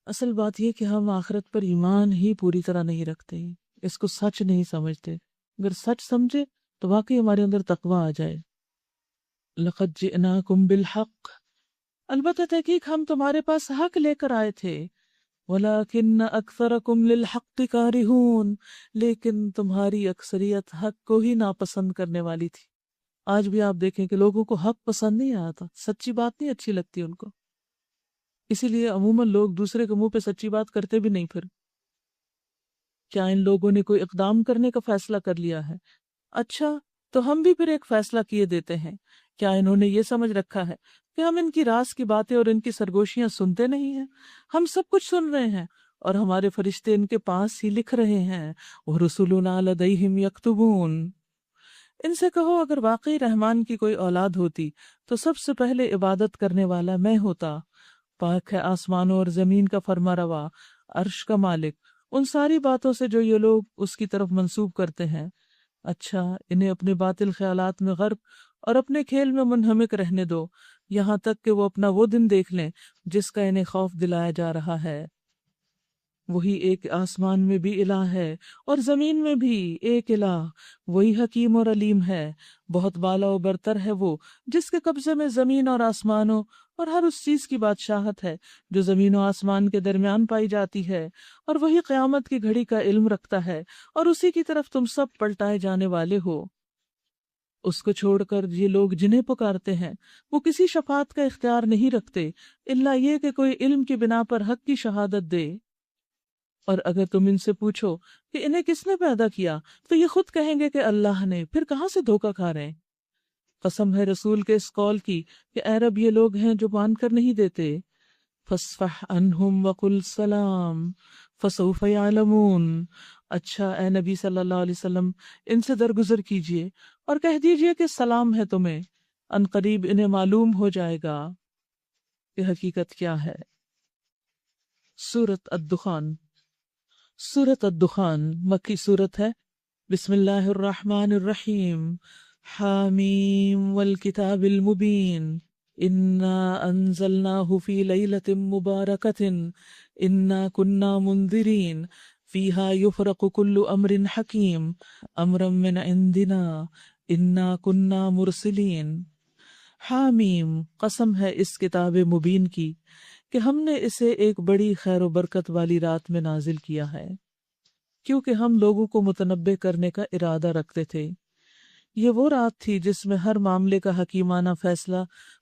اصل بات یہ کہ ہم آخرت پر ایمان ہی پوری طرح نہیں رکھتے، اس کو سچ نہیں سمجھتے۔ اگر سچ سمجھے تو واقعی ہمارے اندر تقوی آ جائے۔ لقد جئناکم بالحق، البتہ تحقیق ہم تمہارے پاس حق لے کر آئے تھے، ولیکن اکثرکم للحق کارہون، لیکن تمہاری اکثریت حق کو ہی ناپسند کرنے والی تھی۔ آج بھی آپ دیکھیں کہ لوگوں کو حق پسند نہیں آتا، سچی بات نہیں اچھی لگتی ان کو، اسی لیے عموماً لوگ دوسرے کے منہ پہ سچی بات کرتے بھی نہیں۔ پھر کیا ان لوگوں نے کوئی اقدام کرنے کا فیصلہ کر لیا ہے؟ اچھا، تو ہم بھی پھر ایک فیصلہ کیے دیتے ہیں۔ کیا انہوں نے یہ سمجھ رکھا ہے کہ ہم ان کی راز کی باتیں اور ان کی سرگوشیاں سنتے نہیں ہیں؟ ہم سب کچھ سن رہے ہیں، اور ہمارے فرشتے ان کے پاس ہی لکھ رہے ہیں، وَرُسُلُنَا لَدَيْهِمْ يَكْتُبُونَ۔ ان سے کہو اگر واقعی رحمان کی کوئی اولاد ہوتی تو سب سے پہلے عبادت کرنے والا میں ہوتا۔ پاک ہے آسمانوں اور زمین کا فرما روا، عرش کا مالک، ان ساری باتوں سے جو یہ لوگ اس کی طرف منسوب کرتے ہیں۔ اچھا، انہیں اپنے باطل خیالات میں غرق اور اپنے کھیل میں منہمک رہنے دو، یہاں تک کہ وہ اپنا وہ دن دیکھ لیں جس کا انہیں خوف دلایا جا رہا ہے۔ وہی ایک آسمان میں بھی الہ ہے اور زمین میں بھی ایک الہ، وہی حکیم اور علیم ہے، بہت بالا و برتر ہے وہ جس کے قبضے میں زمین اور آسمانوں اور ہر اس چیز کی بادشاہت ہے جو زمین و آسمان کے درمیان پائی جاتی ہے، اور وہی قیامت کی گھڑی کا علم رکھتا ہے، اور اسی کی طرف تم سب پلٹائے جانے والے ہو۔ اس کو چھوڑ کر یہ لوگ جنہیں پکارتے ہیں وہ کسی شفاعت کا اختیار نہیں رکھتے الا یہ کہ کوئی علم کی بنا پر حق کی شہادت دے۔ اور اگر تم ان سے پوچھو کہ انہیں کس نے پیدا کیا تو یہ خود کہیں گے کہ اللہ نے، پھر کہاں سے دھوکہ کھا رہے ہیں۔ قسم ہے رسول کے اس قول کی کہ اے رب یہ لوگ ہیں جو مان کر نہیں دیتے۔ فاصفح عنہم وقل سلام فسوف یعلمون۔ اچھا اے نبی صلی اللہ علیہ وسلم ان سے درگزر کیجئے اور کہہ دیجئے کہ سلام ہے تمہیں، ان قریب انہیں معلوم ہو جائے گا کہ حقیقت کیا ہے۔ سورۃ الدخان۔ سورۃ الدخان مکی سورت ہے۔ بسم اللہ الرحمن الرحیم۔ حامیم والکتاب المبین، انا انزلناہ فی لیلۃ مبارکۃ انا کنا منذرین فیہا یفرق کل امر حکیم امرا من عندنا انا کنا مرسلین۔ حامیم، قسم ہے اس کتاب مبین کی کہ ہم نے اسے ایک بڑی خیر و برکت والی رات میں نازل کیا ہے، کیونکہ ہم لوگوں کو متنبہ کرنے کا ارادہ رکھتے تھے۔ یہ وہ رات تھی جس میں ہر معاملے کا حکیمانہ فیصلہ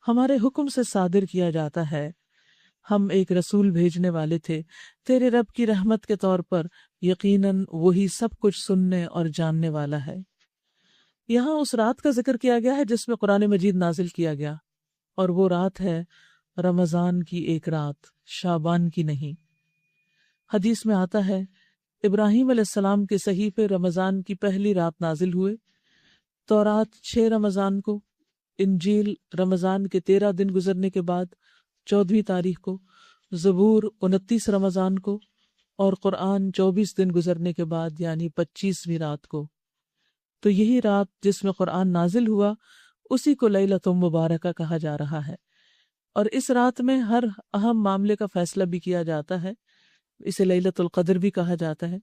ہمارے حکم سے صادر کیا جاتا ہے۔ ہم ایک رسول بھیجنے والے تھے تیرے رب کی رحمت کے طور پر، یقیناً وہی سب کچھ سننے اور جاننے والا ہے۔ یہاں اس رات کا ذکر کیا گیا ہے جس میں قرآن مجید نازل کیا گیا، اور وہ رات ہے رمضان کی ایک رات، شعبان کی نہیں۔ حدیث میں آتا ہے ابراہیم علیہ السلام کے صحیفے رمضان کی پہلی رات نازل ہوئے، تورات 6 رمضان کو، انجیل رمضان کے 13 دن گزرنے کے بعد 14ویں تاریخ کو، زبور 29 رمضان کو، اور قرآن 24 دن گزرنے کے بعد یعنی 25ویں رات کو۔ تو یہی رات جس میں قرآن نازل ہوا اسی کو لیلۃ مبارکہ کہا جا رہا ہے، اور اس رات میں ہر اہم معاملے کا فیصلہ بھی کیا جاتا ہے۔ اسے لیلۃ القدر بھی کہا جاتا ہے۔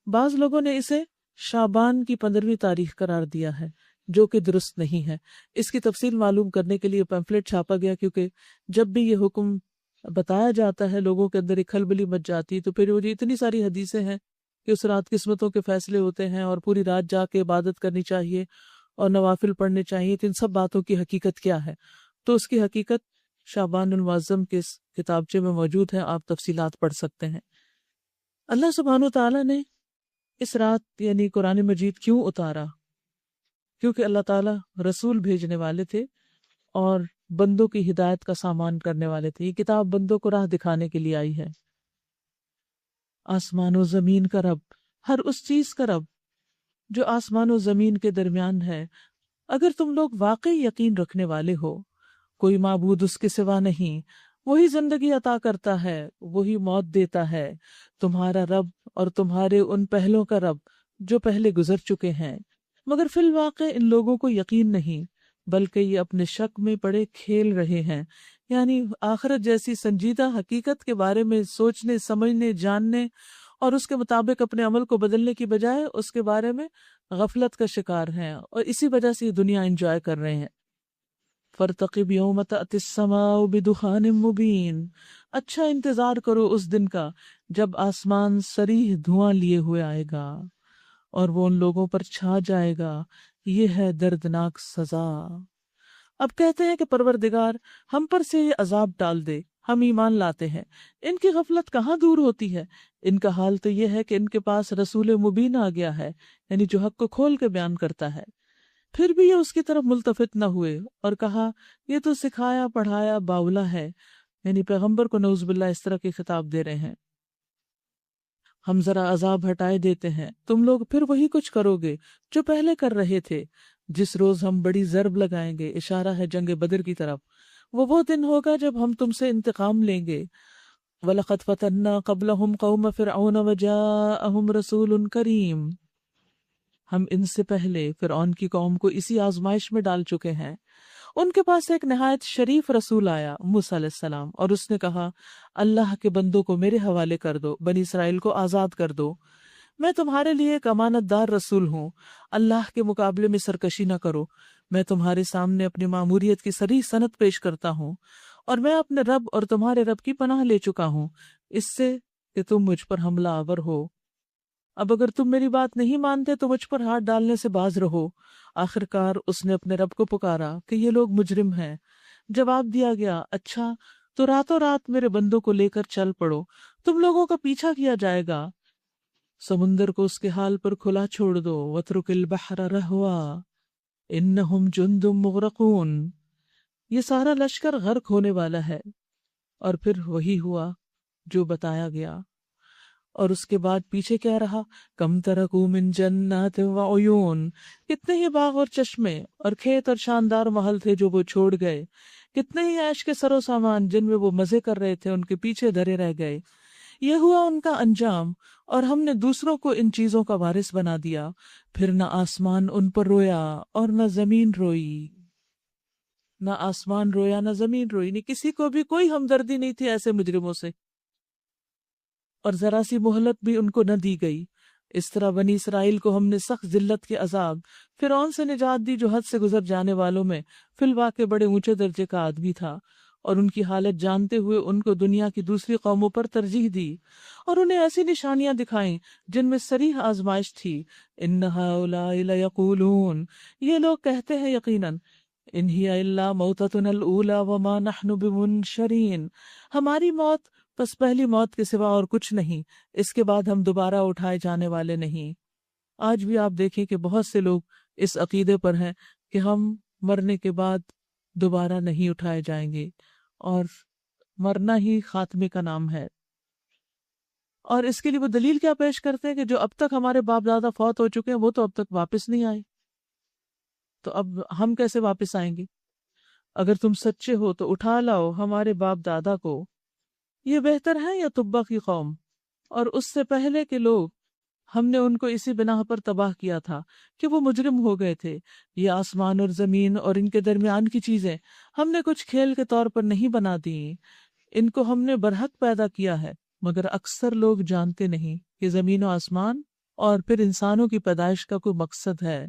بعض لوگوں نے اسے شعبان کی 15ویں تاریخ قرار دیا ہے، جو کہ درست نہیں ہے۔ اس کی تفصیل معلوم کرنے کے لیے پیمفلٹ چھاپا گیا، کیونکہ جب بھی یہ حکم بتایا جاتا ہے لوگوں کے اندر ایک کھلبلی مچ جاتی، تو پھر وہ اتنی ساری حدیثیں ہیں کہ اس رات قسمتوں کے فیصلے ہوتے ہیں اور پوری رات جا کے عبادت کرنی چاہیے اور نوافل پڑھنے چاہیے، تو ان سب باتوں کی حقیقت کیا ہے؟ تو اس کی حقیقت شعبان المعظم کے اس کتابچے میں موجود ہے، آپ تفصیلات پڑھ سکتے ہیں۔ اللہ سبحانہ تعالیٰ نے اس رات یعنی قرآن مجید کیوں اتارا؟ کیونکہ اللہ تعالیٰ رسول بھیجنے والے تھے اور بندوں کی ہدایت کا سامان کرنے والے تھے۔ یہ کتاب بندوں کو راہ دکھانے کے لیے آئی ہے۔ آسمان و زمین کا رب، ہر اس چیز کا رب جو آسمان و زمین کے درمیان ہے، اگر تم لوگ واقعی یقین رکھنے والے ہو، کوئی معبود اس کے سوا نہیں، وہی زندگی عطا کرتا ہے، وہی موت دیتا ہے، تمہارا رب اور تمہارے ان پہلوں کا رب جو پہلے گزر چکے ہیں، مگر فی الواقع ان لوگوں کو یقین نہیں، بلکہ یہ اپنے شک میں پڑے کھیل رہے ہیں۔ یعنی آخرت جیسی سنجیدہ حقیقت کے بارے میں سوچنے، سمجھنے، جاننے اور اس کے مطابق اپنے عمل کو بدلنے کی بجائے اس کے بارے میں غفلت کا شکار ہیں، اور اسی وجہ سے یہ دنیا انجوائے کر رہے ہیں۔ فَارْتَقِبْ يَوْمَ تَأْتِي السَّمَاءُ بِدُخَانٍ مُبِينٍ، اچھا انتظار کرو اس دن کا جب آسمان صریح دھواں لیے ہوئے آئے گا اور وہ ان لوگوں پر چھا جائے گا، یہ ہے دردناک سزا۔ اب کہتے ہیں کہ پروردگار ہم پر سے یہ عذاب ٹال دے، ہم ایمان لاتے ہیں۔ ان کی غفلت کہاں دور ہوتی ہے؟ ان کا حال تو یہ ہے کہ ان کے پاس رسول مبین آ گیا ہے، یعنی جو حق کو کھول کے بیان کرتا ہے، پھر بھی یہ اس کی طرف ملتفت نہ ہوئے اور کہا یہ تو سکھایا پڑھایا باولا ہے، یعنی پیغمبر کو نعوذ باللہ اس طرح کی خطاب دے رہے ہیں۔ ہم ذرا عذاب ہٹائے دیتے ہیں، تم لوگ پھر وہی کچھ کرو گے جو پہلے کر رہے تھے۔ جس روز ہم بڑی ضرب لگائیں گے، اشارہ ہے جنگ بدر کی طرف، وہ دن ہوگا جب ہم تم سے انتقام لیں گے۔ وَلَقَدْ فَتَنَّا قَبْلَهُمْ قَوْمَ فِرْعَوْنَ وَجَاءَهُمْ رَسُولٌ كَرِيمٌ، ہم ان سے پہلے فرعون کی قوم کو اسی آزمائش میں ڈال چکے ہیں۔ ان کے پاس ایک نہایت شریف رسول آیا، موسیٰ علیہ السلام، اور اس نے کہا اللہ کے بندوں کو میرے حوالے کر دو، بنی اسرائیل کو آزاد کر دو، میں تمہارے لیے ایک امانت دار رسول ہوں، اللہ کے مقابلے میں سرکشی نہ کرو، میں تمہارے سامنے اپنی ماموریت کی صریح سند پیش کرتا ہوں، اور میں اپنے رب اور تمہارے رب کی پناہ لے چکا ہوں اس سے کہ تم مجھ پر حملہ آور ہو۔ اب اگر تم میری بات نہیں مانتے تو مجھ پر ہاتھ ڈالنے سے باز رہو۔ آخرکار اس نے اپنے رب کو پکارا کہ یہ لوگ مجرم ہیں۔ جواب دیا گیا اچھا تو راتوں رات میرے بندوں کو لے کر چل پڑو، تم لوگوں کا پیچھا کیا جائے گا، سمندر کو اس کے حال پر کھلا چھوڑ دو، وَاتْرُكِ الْبَحْرَ رَهْوًا إِنَّهُمْ جُنْدٌ مُغْرَقُونَ، یہ سارا لشکر غرق ہونے والا ہے۔ اور پھر وہی ہوا جو بتایا گیا، اور اس کے بعد پیچھے کیا رہا، کم ترکوا من جنات وعیون، کتنے ہی باغ اور چشمے اور کھیت اور شاندار محل تھے جو وہ چھوڑ گئے، کتنے ہی عیش کے سر و سامان جن میں وہ مزے کر رہے تھے ان کے پیچھے دھرے رہ گئے۔ یہ ہوا ان کا انجام، اور ہم نے دوسروں کو ان چیزوں کا وارث بنا دیا، پھر نہ آسمان ان پر رویا اور نہ زمین روئی، نہ آسمان رویا نہ زمین روئی، نہیں کسی کو بھی کوئی ہمدردی نہیں تھی ایسے مجرموں سے، اور ذرا سی مہلت بھی ان کو نہ دی گئی۔ اس طرح بنی اسرائیل کو ہم نے سخت ذلت کے عذاب، فرعون سے نجات دی جو حد سے گزر جانے والوں میں فی الواقع بڑے اونچے درجے کا آدمی تھا، اور ان کی حالت جانتے ہوئے ان کو دنیا کی دوسری قوموں پر ترجیح دی، اور انہیں ایسی نشانیاں دکھائیں جن میں صریح آزمائش تھی۔ ان ہؤلاء لیقولون، یہ لوگ کہتے ہیں یقیناً، ان ہی الا موتتنا الاولی وما نحن بمنشرین، ہماری موت بس پہلی موت کے سوا اور کچھ نہیں، اس کے بعد ہم دوبارہ اٹھائے جانے والے نہیں۔ آج بھی آپ دیکھیں کہ بہت سے لوگ اس عقیدے پر ہیں کہ ہم مرنے کے بعد دوبارہ نہیں اٹھائے جائیں گے، اور مرنا ہی خاتمے کا نام ہے۔ اور اس کے لیے وہ دلیل کیا پیش کرتے ہیں کہ جو اب تک ہمارے باپ دادا فوت ہو چکے ہیں وہ تو اب تک واپس نہیں آئے، تو اب ہم کیسے واپس آئیں گے؟ اگر تم سچے ہو تو اٹھا لاؤ ہمارے باپ دادا کو، یہ بہتر ہے یا تبا کی قوم اور اس سے پہلے کے لوگ، ہم نے ان کو اسی بنا پر تباہ کیا تھا کہ وہ مجرم ہو گئے تھے۔ یہ آسمان اور زمین اور ان کے درمیان کی چیزیں ہم نے کچھ کھیل کے طور پر نہیں بنا دی، ان کو ہم نے برحق پیدا کیا ہے، مگر اکثر لوگ جانتے نہیں کہ زمین و آسمان اور پھر انسانوں کی پیدائش کا کوئی مقصد ہے۔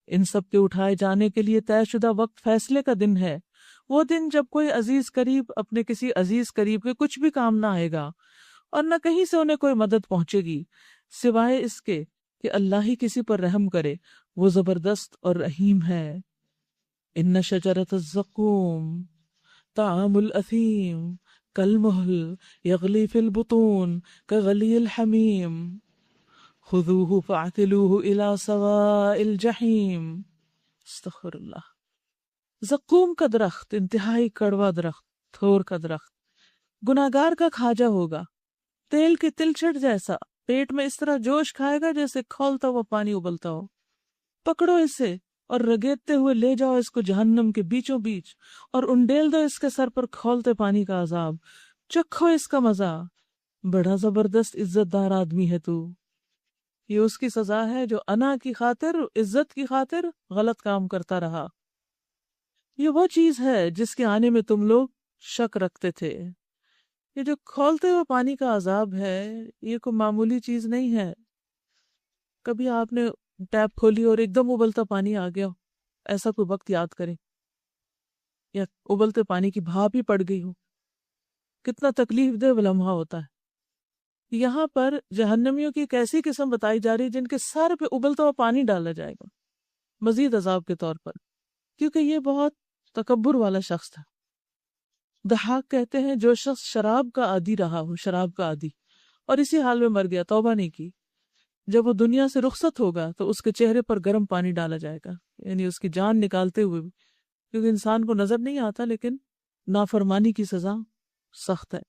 ان سب کے اٹھائے جانے کے لیے طے شدہ وقت فیصلے کا دن ہے، وہ دن جب کوئی عزیز قریب اپنے کسی عزیز قریب کے کچھ بھی کام نہ آئے گا، اور نہ کہیں سے انہیں کوئی مدد پہنچے گی سوائے اس کے کہ اللہ ہی کسی پر رحم کرے، وہ زبردست اور رحیم ہے۔ ان شجرۃ الزقوم طعام الاثیم کالمہل یغلی فی البطون کغلی الحمیم خذوہ فاعتلوہ الی سواء الجحیم۔ استغفر اللہ۔ زقوم کا درخت انتہائی کڑوا درخت، تھور کا درخت، گناہگار کا کھاجا ہوگا، تیل کے تلچھٹ جیسا، پیٹ میں اس طرح جوش کھائے گا جیسے کھولتا ہوا پانی ابلتا ہو۔ پکڑو اسے اور رگیدتے ہوئے لے جاؤ اس کو جہنم کے بیچوں بیچ، اور انڈیل دو اس کے سر پر کھولتے پانی کا عذاب، چکھو اس کا مزہ، بڑا زبردست عزت دار آدمی ہے تو۔ یہ اس کی سزا ہے جو انا کی خاطر، عزت کی خاطر غلط کام کرتا رہا۔ یہ وہ چیز ہے جس کے آنے میں تم لوگ شک رکھتے تھے۔ یہ جو کھولتے ہوئے پانی کا عذاب ہے، یہ کوئی معمولی چیز نہیں ہے۔ کبھی آپ نے ٹیپ کھولی اور ایک دم ابلتا پانی آ گیا، ایسا کوئی وقت یاد کریں، یا ابلتے پانی کی بھاپ ہی پڑ گئی ہو، کتنا تکلیف دہ لمحہ ہوتا ہے۔ یہاں پر جہنمیوں کی ایک ایسی قسم بتائی جا رہی ہے جن کے سر پہ ابلتا ہوا پانی ڈالا جائے گا مزید عذاب کے طور پر، کیونکہ یہ بہت تکبر والا شخص تھا۔ ضحاک کہتے ہیں جو شخص شراب کا عادی رہا ہو، شراب کا عادی، اور اسی حال میں مر گیا، توبہ نہیں کی، جب وہ دنیا سے رخصت ہوگا تو اس کے چہرے پر گرم پانی ڈالا جائے گا، یعنی اس کی جان نکالتے ہوئے بھی، کیونکہ انسان کو نظر نہیں آتا، لیکن نافرمانی کی سزا سخت ہے،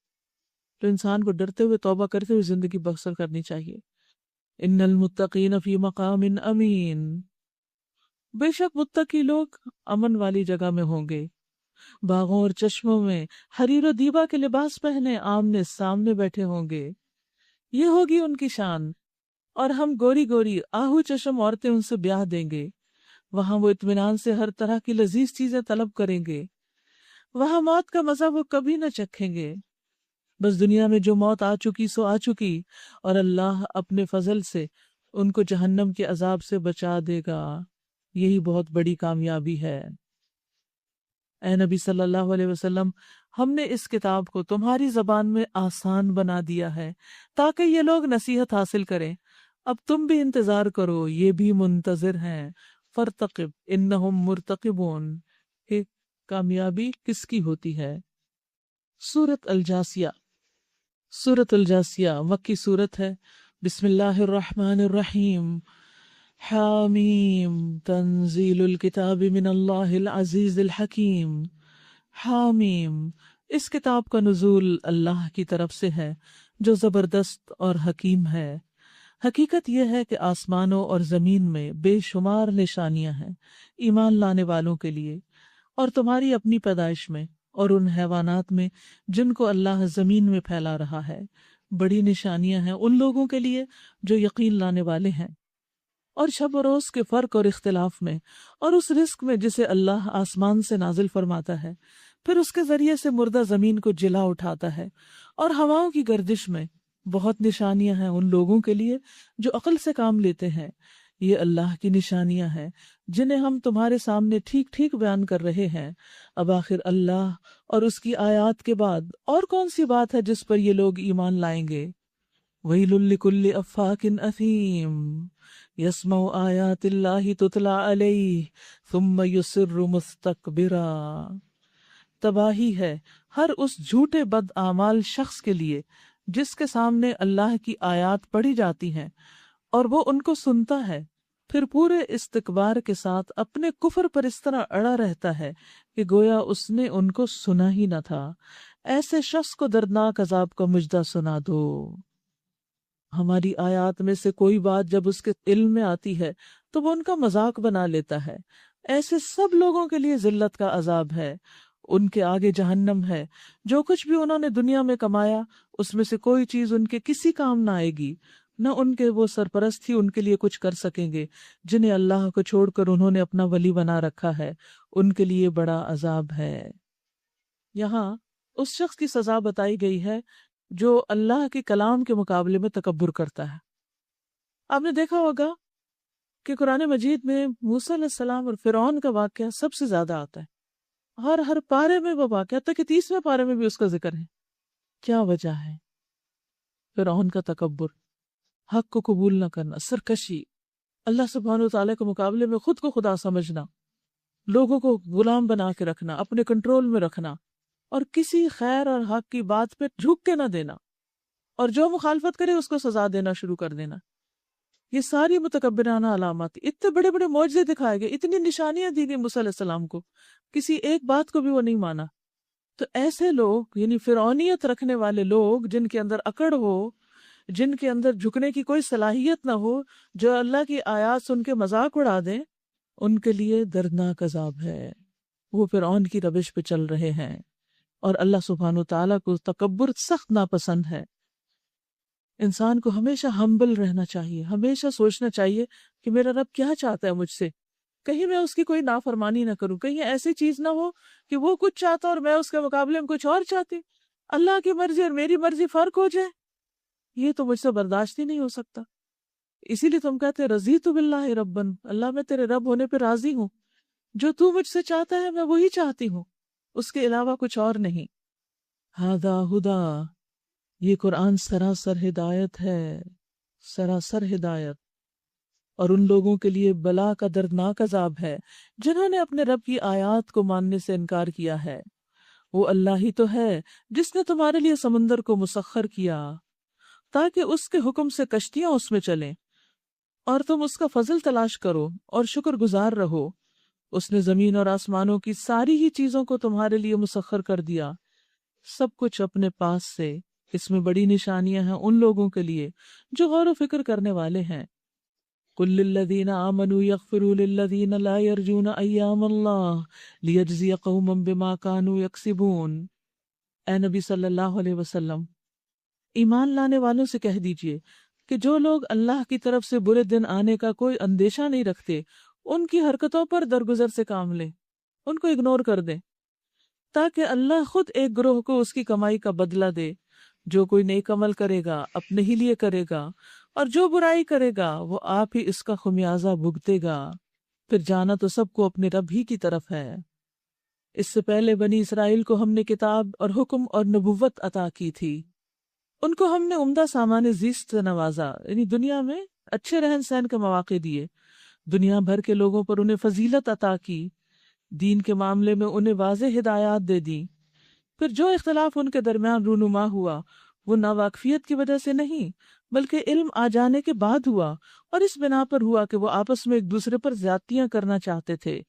تو انسان کو ڈرتے ہوئے توبہ کرتے ہوئے زندگی بسر کرنی چاہیے۔ ان المتقین فی مقام امین، بے شک متقی لوگ امن والی جگہ میں ہوں گے، باغوں اور چشموں میں حریر و دیبا کے لباس پہنے آمنے سامنے بیٹھے ہوں گے، یہ ہوگی ان کی شان، اور ہم گوری گوری آہو چشم عورتیں ان سے بیاہ دیں گے، وہاں وہ اطمینان سے ہر طرح کی لذیذ چیزیں طلب کریں گے، وہاں موت کا مزہ وہ کبھی نہ چکھیں گے، بس دنیا میں جو موت آ چکی سو آ چکی، اور اللہ اپنے فضل سے ان کو جہنم کے عذاب سے بچا دے گا، یہی بہت بڑی کامیابی ہے۔ اے نبی صلی اللہ علیہ وسلم، ہم نے اس کتاب کو تمہاری زبان میں آسان بنا دیا ہے تاکہ یہ لوگ نصیحت حاصل کریں، اب تم بھی انتظار کرو، یہ بھی منتظر ہیں، فرتقب انہم مرتقبون، کہ کامیابی کس کی ہوتی ہے۔ سورۃ الجاسیہ۔ سورۃ الجاسیہ مکی سورت ہے۔ بسم اللہ الرحمن الرحیم۔ حامیم تنزیل الکتاب من اللہ العزیز الحکیم۔ حامیم، اس کتاب کا نزول اللہ کی طرف سے ہے جو زبردست اور حکیم ہے۔ حقیقت یہ ہے کہ آسمانوں اور زمین میں بے شمار نشانیاں ہیں ایمان لانے والوں کے لیے، اور تمہاری اپنی پیدائش میں اور ان حیوانات میں جن کو اللہ زمین میں پھیلا رہا ہے، بڑی نشانیاں ہیں ان لوگوں کے لیے جو یقین لانے والے ہیں، اور شب و روز کے فرق اور اختلاف میں، اور اس رزق میں جسے اللہ آسمان سے نازل فرماتا ہے، پھر اس کے ذریعے سے مردہ زمین کو جلا اٹھاتا ہے، اور ہواؤں کی گردش میں بہت نشانیاں ہیں ان لوگوں کے لیے جو عقل سے کام لیتے ہیں۔ یہ اللہ کی نشانیاں ہیں جنہیں ہم تمہارے سامنے ٹھیک ٹھیک بیان کر رہے ہیں۔ اب آخر اللہ اور اس کی آیات کے بعد اور کون سی بات ہے جس پر یہ لوگ ایمان لائیں گے؟ وَيْلٌ لِكُلِّ أَفَّاكٍ أَثِيمٍ يَسْمَعُ آيَاتِ اللَّهِ تُتْلَى عَلَيْهِ ثُمَّ يُصِرُّ مُسْتَكْبِرًا۔ تباہی ہے ہر اس جھوٹے بد اعمال شخص کے لیے جس کے سامنے اللہ کی آیات پڑھی جاتی ہیں اور وہ ان کو سنتا ہے، پھر پورے استکبار کے ساتھ اپنے کفر پر اس طرح اڑا رہتا ہے کہ گویا اس نے ان کو سنا ہی نہ تھا۔ ایسے شخص کو دردناک عذاب کا مژدہ سنا دو۔ ہماری آیات میں سے کوئی بات جب اس کے علم میں آتی ہے تو وہ ان کا مذاق بنا لیتا ہے۔ ایسے سب لوگوں کے لیے ذلت کا عذاب ہے، ان کے آگے جہنم ہے۔ جو کچھ بھی انہوں نے دنیا میں کمایا اس میں سے کوئی چیز ان کے کسی کام نہ آئے گی، نہ ان کے وہ سرپرست ہی ان کے لیے کچھ کر سکیں گے جنہیں اللہ کو چھوڑ کر انہوں نے اپنا ولی بنا رکھا ہے، ان کے لیے بڑا عذاب ہے۔ یہاں اس شخص کی سزا بتائی گئی ہے جو اللہ کے کلام کے مقابلے میں تکبر کرتا ہے۔ آپ نے دیکھا ہوگا کہ قرآن مجید میں موسیٰ علیہ السلام اور فرعون کا واقعہ سب سے زیادہ آتا ہے، ہر پارے میں وہ واقعہ، تک کہ 30ویں پارے میں بھی اس کا ذکر ہے۔ کیا وجہ ہے؟ فرعون کا تکبر، حق کو قبول نہ کرنا، سرکشی، اللہ سبحانہ وتعالیٰ کے مقابلے میں خود کو خدا سمجھنا، لوگوں کو غلام بنا کے رکھنا، اپنے کنٹرول میں رکھنا، اور کسی خیر اور حق کی بات پہ جھک کے نہ دینا، اور جو مخالفت کرے اس کو سزا دینا شروع کر دینا۔ یہ ساری متکبرانہ علامات، اتنے بڑے بڑے معجزے دکھائے گئے، اتنی نشانیاں دی گئی موسیٰ علیہ السلام کو، کسی ایک بات کو بھی وہ نہیں مانا۔ تو ایسے لوگ، یعنی فرعونیت رکھنے والے لوگ، جن کے اندر اکڑ ہو، جن کے اندر جھکنے کی کوئی صلاحیت نہ ہو، جو اللہ کی آیات سن کے مذاق اڑا دیں، ان کے لیے دردناک عذاب ہے۔ وہ فرعون کی روش پہ چل رہے ہیں، اور اللہ سبحانہ وتعالیٰ کو تکبر سخت ناپسند ہے۔ انسان کو ہمیشہ ہمبل رہنا چاہیے، ہمیشہ سوچنا چاہیے کہ میرا رب کیا چاہتا ہے مجھ سے، کہیں میں اس کی کوئی نافرمانی نہ کروں، کہیں ایسی چیز نہ ہو کہ وہ کچھ چاہتا اور میں اس کے مقابلے میں کچھ اور چاہتی، اللہ کی مرضی اور میری مرضی فرق ہو جائے، یہ تو مجھ سے برداشت ہی نہیں ہو سکتا۔ اسی لیے تم کہتے رضیت باللہ ربن، اللہ میں تیرے رب ہونے پہ راضی ہوں، جو تو مجھ سے چاہتا ہے میں وہی چاہتی ہوں، اس کے علاوہ کچھ اور نہیں۔ ھذا ھدی، یہ قرآن سراسر ہدایت ہے، سراسر ہدایت، اور ان لوگوں کے لیے بلا کا دردناک عذاب ہے جنہوں نے اپنے رب کی آیات کو ماننے سے انکار کیا ہے۔ وہ اللہ ہی تو ہے جس نے تمہارے لیے سمندر کو مسخر کیا تاکہ اس کے حکم سے کشتیاں اس میں چلیں، اور تم اس کا فضل تلاش کرو اور شکر گزار رہو۔ اس نے زمین اور آسمانوں کی ساری ہی چیزوں کو تمہارے لیے مسخر کر دیا، سب کچھ اپنے پاس سے۔ اس میں بڑی نشانیاں ہیں ان لوگوں کے لیے جو غور و فکر کرنے والے ہیں۔ قل للذین آمنوا یغفروا للذین لا یرجون ایام اللہ لیجزی قوما بما کانوا یکسبون۔ اے نبی صلی اللہ علیہ وسلم، ایمان لانے والوں سے کہہ دیجئے کہ جو لوگ اللہ کی طرف سے برے دن آنے کا کوئی اندیشہ نہیں رکھتے، ان کی حرکتوں پر درگزر سے کام لیں، ان کو اگنور کر دیں، تاکہ اللہ خود ایک گروہ کو اس کی کمائی کا بدلہ دے۔ جو کوئی نیک عمل کرے گا اپنے ہی لیے کرے گا، اور جو برائی کرے گا وہ آپ ہی اس کا خمیازہ بھگتے گا، پھر جانا تو سب کو اپنے رب ہی کی طرف ہے۔ اس سے پہلے بنی اسرائیل کو ہم نے کتاب اور حکم اور نبوت عطا کی تھی، ان کو ہم نے عمدہ سامان زیست سے نوازا، یعنی دنیا میں اچھے رہن سہن کے مواقع دیے، دنیا بھر کے لوگوں پر انہیں فضیلت عطا کی، دین کے معاملے میں انہیں واضح ہدایات دے دی۔ پھر جو اختلاف ان کے درمیان رونما ہوا وہ ناواقفیت کی وجہ سے نہیں بلکہ علم آ جانے کے بعد ہوا، اور اس بنا پر ہوا کہ وہ آپس میں ایک دوسرے پر زیادتیاں کرنا چاہتے تھے۔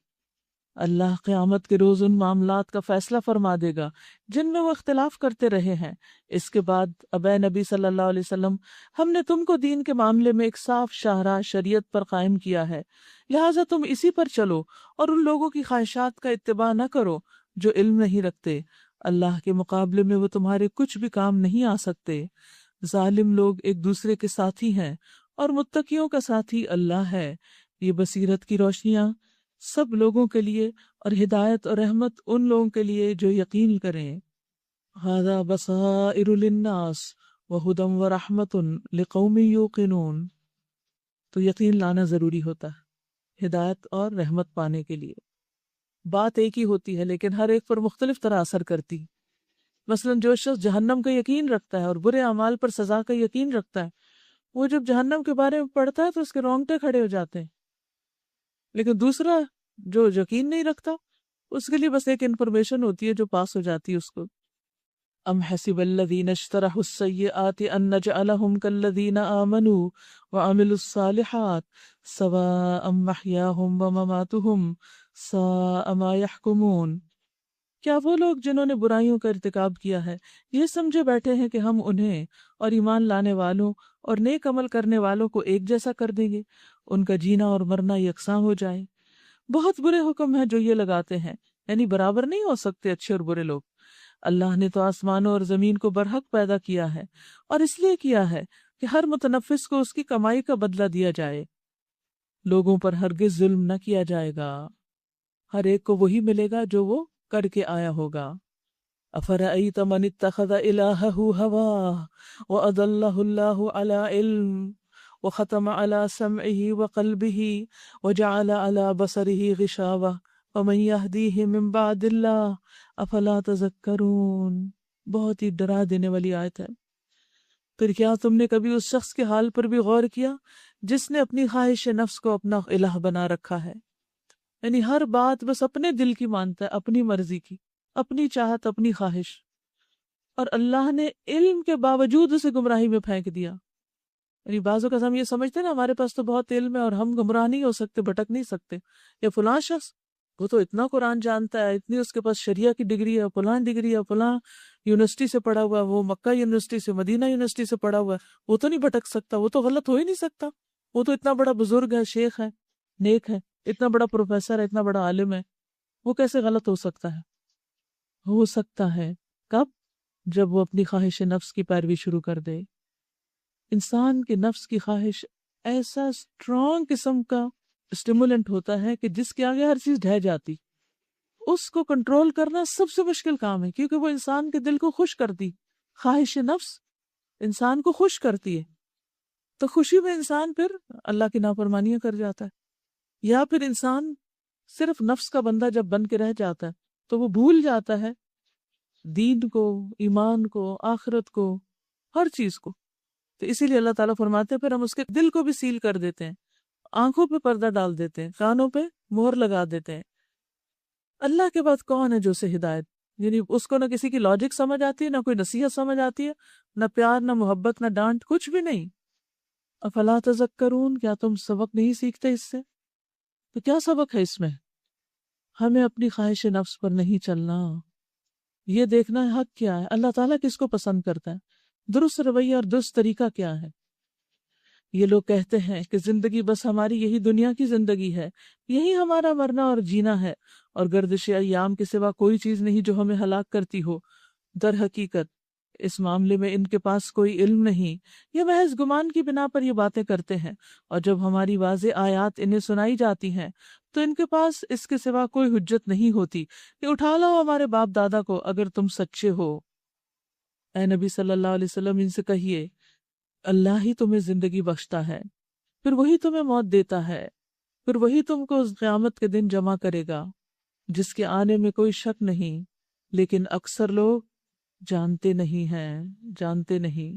اللہ قیامت کے روز ان معاملات کا فیصلہ فرما دے گا جن میں وہ اختلاف کرتے رہے ہیں۔ اس کے بعد اب اے نبی صلی اللہ علیہ وسلم، ہم نے تم کو دین کے معاملے میں ایک صاف شاہراہ شریعت پر قائم کیا ہے، لہٰذا تم اسی پر چلو اور ان لوگوں کی خواہشات کا اتباع نہ کرو جو علم نہیں رکھتے، اللہ کے مقابلے میں وہ تمہارے کچھ بھی کام نہیں آ سکتے۔ ظالم لوگ ایک دوسرے کے ساتھی ہیں اور متقیوں کا ساتھی اللہ ہے۔ یہ بصیرت کی روشنیاں سب لوگوں کے لیے اور ہدایت اور رحمت ان لوگوں کے لیے جو یقین کریں۔ ھذا بصائر للناس وہدی ورحمۃ لقوم یوقنون۔ تو یقین لانا ضروری ہوتا ہے ہدایت اور رحمت پانے کے لیے۔ بات ایک ہی ہوتی ہے لیکن ہر ایک پر مختلف طرح اثر کرتی۔ مثلا جو شخص جہنم کا یقین رکھتا ہے اور برے اعمال پر سزا کا یقین رکھتا ہے، وہ جب جہنم کے بارے میں پڑھتا ہے تو اس کے رونگٹے کھڑے ہو جاتے ہیں، لیکن دوسرا جو یقین نہیں رکھتا اس کے لیے بس ایک انفارمیشن ہوتی ہے جو پاس ہو جاتی ہے اس کو۔ ام حسب الذین اجترحوا السیئات ان نجعلہم کالذین آمنوا وعملوا الصالحات سواء محیاہم ومماتہم ساء ما یحکمون۔ کیا وہ لوگ جنہوں نے برائیوں کا ارتکاب کیا ہے یہ سمجھے بیٹھے ہیں کہ ہم انہیں اور ایمان لانے والوں اور نیک عمل کرنے والوں کو ایک جیسا کر دیں گے، ان کا جینا اور مرنا یکساں ہو جائے؟ بہت برے حکم ہیں جو یہ لگاتے ہیں، یعنی برابر نہیں ہو سکتے اچھے اور برے لوگ۔ اللہ نے تو آسمانوں اور زمین کو برحق پیدا کیا ہے، اور اس لیے کیا ہے کہ ہر متنفس کو اس کی کمائی کا بدلہ دیا جائے۔ لوگوں پر ہرگز ظلم نہ کیا جائے گا، ہر ایک کو وہی ملے گا جو وہ کر کے آیا ہوگا۔ افرأیت من اتخذ الہہ ہواہ وأضلہ اللہ علی علم وختم علی سمعہ وقلبہ وجعل علی بصرہ غشاوہ ومن یہدیہ من بعد اللہ افلا تذکرون۔ بہت ہی ڈرا دینے والی آیت ہے۔ پھر کیا تم نے کبھی اس شخص کے حال پر بھی غور کیا جس نے اپنی خواہش نفس کو اپنا الہ بنا رکھا ہے؟ یعنی ہر بات بس اپنے دل کی مانتا ہے، اپنی مرضی کی، اپنی چاہت، اپنی خواہش، اور اللہ نے علم کے باوجود اسے گمراہی میں پھینک دیا۔ یعنی بعض اوقات ہم یہ سمجھتے ہیں نا ہمارے پاس تو بہت علم ہے اور ہم گمراہ نہیں ہو سکتے، بھٹک نہیں سکتے، یا فلاں شخص وہ تو اتنا قرآن جانتا ہے، اتنی اس کے پاس شریعہ کی ڈگری ہے، فلاں ڈگری ہے، فلاں یونیورسٹی سے پڑھا ہوا ہے، وہ مکہ یونیورسٹی سے، مدینہ یونیورسٹی سے پڑھا ہوا ہے، وہ تو نہیں بھٹک سکتا، وہ تو غلط ہو ہی نہیں سکتا، وہ تو اتنا بڑا بزرگ ہے، شیخ ہے، نیک ہے، اتنا بڑا پروفیسر ہے، اتنا بڑا عالم ہے، وہ کیسے غلط ہو سکتا ہے؟ ہو سکتا ہے کب؟ جب وہ اپنی خواہش نفس کی پیروی شروع کر دے۔ انسان کے نفس کی خواہش ایسا اسٹرانگ قسم کا اسٹیمولنٹ ہوتا ہے کہ جس کے آگے ہر چیز ڈھہ جاتی، اس کو کنٹرول کرنا سب سے مشکل کام ہے، کیونکہ وہ انسان کے دل کو خوش کرتی۔ خواہش نفس انسان کو خوش کرتی ہے، تو خوشی میں انسان پھر اللہ کی نافرمانیاں کر جاتا ہے، یا پھر انسان صرف نفس کا بندہ جب بن کے رہ جاتا ہے تو وہ بھول جاتا ہے دین کو، ایمان کو، آخرت کو، ہر چیز کو۔ تو اسی لیے اللہ تعالیٰ فرماتے ہیں پھر ہم اس کے دل کو بھی سیل کر دیتے ہیں، آنکھوں پہ پردہ ڈال دیتے ہیں، کانوں پہ مہر لگا دیتے ہیں۔ اللہ کے بعد کون ہے جو اسے ہدایت، یعنی اس کو نہ کسی کی لاجک سمجھ آتی ہے، نہ کوئی نصیحت سمجھ آتی ہے، نہ پیار، نہ محبت، نہ ڈانٹ، کچھ بھی نہیں۔ افلا تذکرون، کیا تم سبق نہیں سیکھتے اس سے؟ تو کیا سبق ہے اس میں؟ ہمیں اپنی خواہش نفس پر نہیں چلنا، یہ دیکھنا ہے حق کیا ہے، اللہ تعالیٰ کس کو پسند کرتا ہے، درست رویہ اور درست طریقہ کیا ہے۔ یہ لوگ کہتے ہیں کہ زندگی بس ہماری یہی دنیا کی زندگی ہے، یہی ہمارا مرنا اور جینا ہے، اور گردش ایام کے سوا کوئی چیز نہیں جو ہمیں ہلاک کرتی ہو۔ در حقیقت اس معاملے میں ان کے پاس کوئی علم نہیں، یہ محض گمان کی بنا پر یہ باتیں کرتے ہیں، اور جب ہماری واضح آیات انہیں سنائی جاتی ہیں تو ان کے پاس اس کے سوا کوئی حجت نہیں ہوتی کہ اٹھا لو ہمارے باپ دادا کو اگر تم سچے ہو۔ اے نبی صلی اللہ علیہ وسلم ان سے کہیے، اللہ ہی تمہیں زندگی بخشتا ہے، پھر وہی تمہیں موت دیتا ہے، پھر وہی تم کو قیامت کے دن جمع کرے گا، جس کے آنے میں کوئی شک نہیں، لیکن اکثر لوگ جانتے نہیں ہیں، جانتے نہیں۔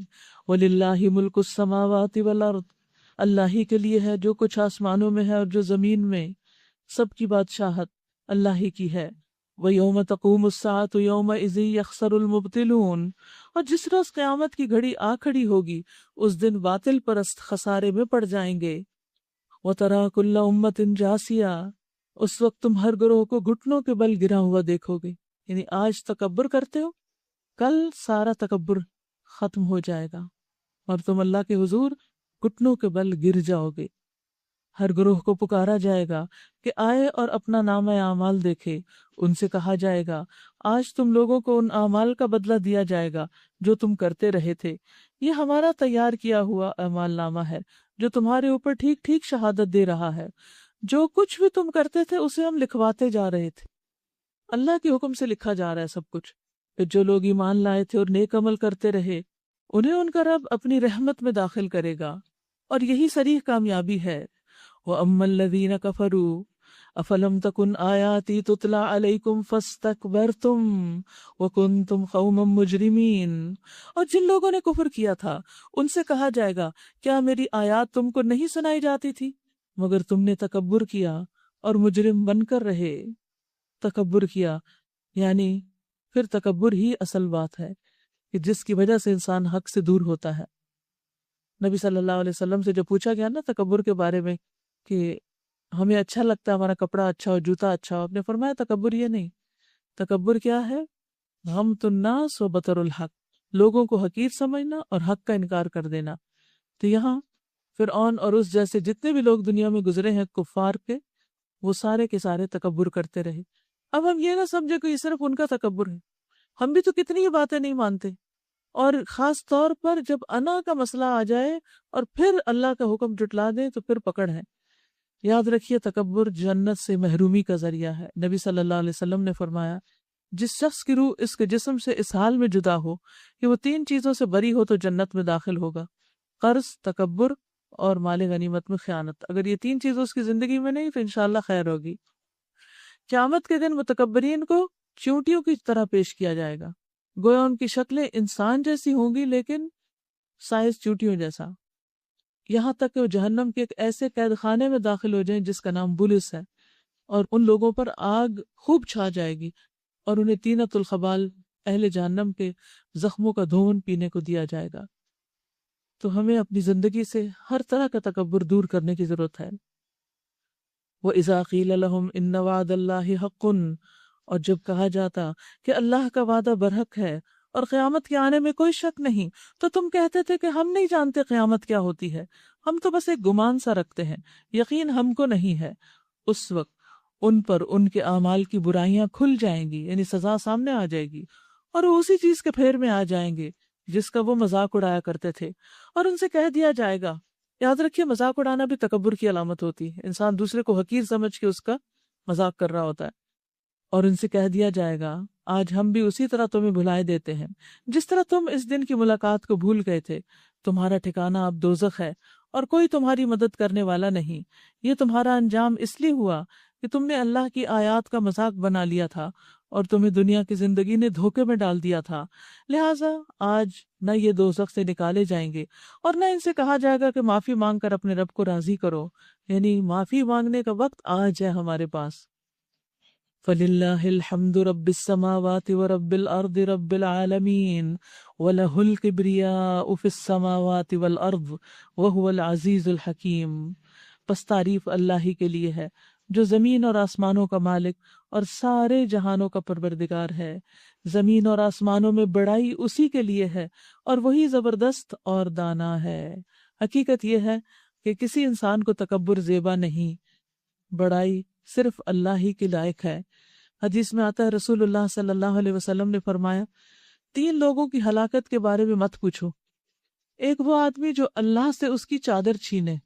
وَلِلَّهِ مُلْكُ السَّمَاوَاتِ وَالْأَرْضِ، اللہ ہی کے لیے ہے جو کچھ آسمانوں میں ہے اور جو زمین میں، سب کی بادشاہت اللہ ہی کی ہے۔ وَيَوْمَ تَقُومُ السَّاعَةُ يَوْمَئِذٍ يَخْسَرُ الْمُبْطِلُونَ، اور جس روز قیامت کی گھڑی آ کھڑی ہوگی اس دن باطل پرست خسارے میں پڑ جائیں گے۔ وَتَرَىٰ كُلَّ أُمَّةٍ جَاثِيَةً، اس وقت تم ہر گروہ کو گھٹنوں کے بل گرا ہوا دیکھو گے، یعنی آج تکبر کرتے ہو، کل سارا تکبر ختم ہو جائے گا اور تم اللہ کے حضور گھٹنوں کے بل گر جاؤ گے۔ ہر گروہ کو پکارا جائے گا کہ آئے اور اپنا نامہ اعمال دیکھے، ان سے کہا جائے گا آج تم لوگوں کو ان اعمال کا بدلہ دیا جائے گا جو تم کرتے رہے تھے، یہ ہمارا تیار کیا ہوا اعمال نامہ ہے جو تمہارے اوپر ٹھیک ٹھیک شہادت دے رہا ہے، جو کچھ بھی تم کرتے تھے اسے ہم لکھواتے جا رہے تھے، اللہ کے حکم سے لکھا جا رہا ہے سب کچھ۔ پھر جو لوگ ایمان لائے تھے اور نیک عمل کرتے رہے انہیں ان کا رب اپنی رحمت میں داخل کرے گا، اور یہی صریح کامیابی ہے۔ وَأَمَّا الَّذِينَ كَفَرُوا أَفَلَمْ تَكُنْ آيَاتِي تُتْلَى عَلَيْكُمْ فَاسْتَكْبَرْتُمْ وَكُنْتُمْ قَوْمًا مُجْرِمِينَ، اور جن لوگوں نے کفر کیا تھا ان سے کہا جائے گا کیا میری آیات تم کو نہیں سنائی جاتی تھی، مگر تم نے تکبر کیا اور مجرم بن کر رہے۔ تکبر کیا یعنی پھر تکبر ہی اصل بات ہے کہ جس کی وجہ سے انسان حق سے دور ہوتا ہے۔ نبی صلی اللہ علیہ وسلم سے جب پوچھا گیا نا تکبر کے بارے میں کہ ہمیں اچھا لگتا ہے ہمارا کپڑا اچھا ہو، جوتا اچھا ہو، آپ نے فرمایا تکبر یہ نہیں، تکبر کیا ہے؟ غمط الناس و بطر الحق، لوگوں کو حقیر سمجھنا اور حق کا انکار کر دینا۔ تو یہاں فرعون اور اس جیسے جتنے بھی لوگ دنیا میں گزرے ہیں کفار کے، وہ سارے کے سارے تکبر کرتے رہے۔ اب ہم یہ نہ سمجھے کہ یہ صرف ان کا تکبر ہے، ہم بھی تو کتنی ہی باتیں نہیں مانتے، اور خاص طور پر جب انا کا مسئلہ آ جائے اور پھر اللہ کا حکم جٹلا دیں تو پھر پکڑ ہے۔ یاد رکھیے تکبر جنت سے محرومی کا ذریعہ ہے۔ نبی صلی اللہ علیہ وسلم نے فرمایا جس شخص کی روح اس کے جسم سے اس حال میں جدا ہو کہ وہ 3 چیزوں سے بری ہو تو جنت میں داخل ہوگا، قرض، تکبر اور مال غنیمت میں خیانت۔ اگر یہ 3 چیزیں اس کی زندگی میں نہیں تو انشاءاللہ خیر ہوگی۔ قیامت کے دن متکبرین کو چیونٹیوں کی طرح پیش کیا جائے گا، گویا ان کی شکلیں انسان جیسی ہوں گی لیکن سائز چوٹیوں جیسا، یہاں تک کہ وہ جہنم کے ایک ایسے قید خانے میں داخل ہو جائیں جس کا نام بلس ہے، اور ان لوگوں پر آگ خوب چھا جائے گی اور انہیں طینۃ الخبال اہل جہنم کے زخموں کا دھون پینے کو دیا جائے گا۔ تو ہمیں اپنی زندگی سے ہر طرح کا تکبر دور کرنے کی ضرورت ہے۔ وَإِذَا قِيلَ لَهُمْ إِنَّ وَعْدَ اللَّهِ حَقٌّ، اور جب کہا جاتا کہ اللہ کا وعدہ برحق ہے اور قیامت کے آنے میں کوئی شک نہیں، تو تم کہتے تھے کہ ہم نہیں جانتے قیامت کیا ہوتی ہے، ہم تو بس ایک گمان سا رکھتے ہیں، یقین ہم کو نہیں ہے۔ اس وقت ان پر ان کے اعمال کی برائیاں کھل جائیں گی، یعنی سزا سامنے آ جائے گی، اور وہ اسی چیز کے پھیر میں آ جائیں گے جس کا وہ مذاق اڑایا کرتے تھے، اور ان سے کہہ دیا جائے گا۔ یاد رکھیے، مذاق اڑانا بھی تکبر کی علامت ہوتی ہے، انسان دوسرے کو حقیر سمجھ کے اس کا مذاق کر رہا ہوتا ہے۔ اور ان سے کہہ دیا جائے گا، آج ہم بھی اسی طرح تمہیں بھلائے دیتے ہیں جس طرح تم اس دن کی ملاقات کو بھول گئے تھے، تمہارا ٹھکانہ اب دوزخ ہے اور کوئی تمہاری مدد کرنے والا نہیں۔ یہ تمہارا انجام اس لیے ہوا کہ تم نے اللہ کی آیات کا مذاق بنا لیا تھا اور تمہیں دنیا کی زندگی نے دھوکے میں ڈال دیا تھا، لہٰذا آج نہ یہ دوزخ سے نکالے جائیں گے اور نہ ان سے کہا جائے گا کہ معافی مانگ کر اپنے رب کو راضی کرو، یعنی معافی مانگنے کا وقت آج ہے ہمارے پاس۔ فَلِلَّهِ الْحَمْدُ رَبِّ السَّمَاوَاتِ وَرَبِّ الْأَرْضِ رَبِّ الْعَالَمِينَ وَلَهُ الْكِبْرِيَاءُ فِي السَّمَاوَاتِ وَالْأَرْضِ وَهُوَ الْعَزِيزُ الْحَكِيمُ۔ بس تعریف اللہ ہی کے لیے ہے جو زمین اور آسمانوں کا مالک اور سارے جہانوں کا پروردگار ہے۔ زمین اور آسمانوں میں بڑائی اسی کے لیے ہے اور وہی زبردست اور دانا ہے۔ حقیقت یہ ہے کہ کسی انسان کو تکبر زیبا نہیں، بڑائی صرف اللہ ہی کے لائق ہے۔ حدیث میں آتا ہے، رسول اللہ صلی اللہ علیہ وسلم نے فرمایا، 3 لوگوں کی ہلاکت کے بارے میں مت پوچھو۔ ایک وہ آدمی جو اللہ سے اس کی چادر چھینے،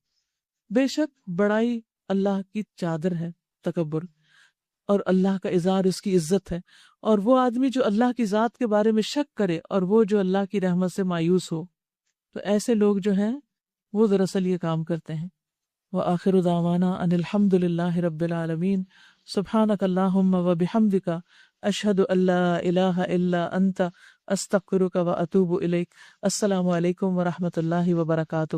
بے شک بڑائی اللہ کی چادر ہے تکبر، اور اللہ کا ازار اس کی عزت ہے۔ اور وہ آدمی جو اللہ کی ذات کے بارے میں شک کرے، اور وہ جو اللہ کی رحمت سے مایوس ہو۔ تو ایسے لوگ جو ہیں وہ دراصل یہ کام کرتے ہیں۔ وآخر دعوانا ان الحمد للہ رب العالمین۔ سبحانک اللہم وبحمدک، اشہد ان لا الہ الا انت، استغفرک واتوب الیک۔ السلام علیکم ورحمۃ اللہ وبرکاتہ۔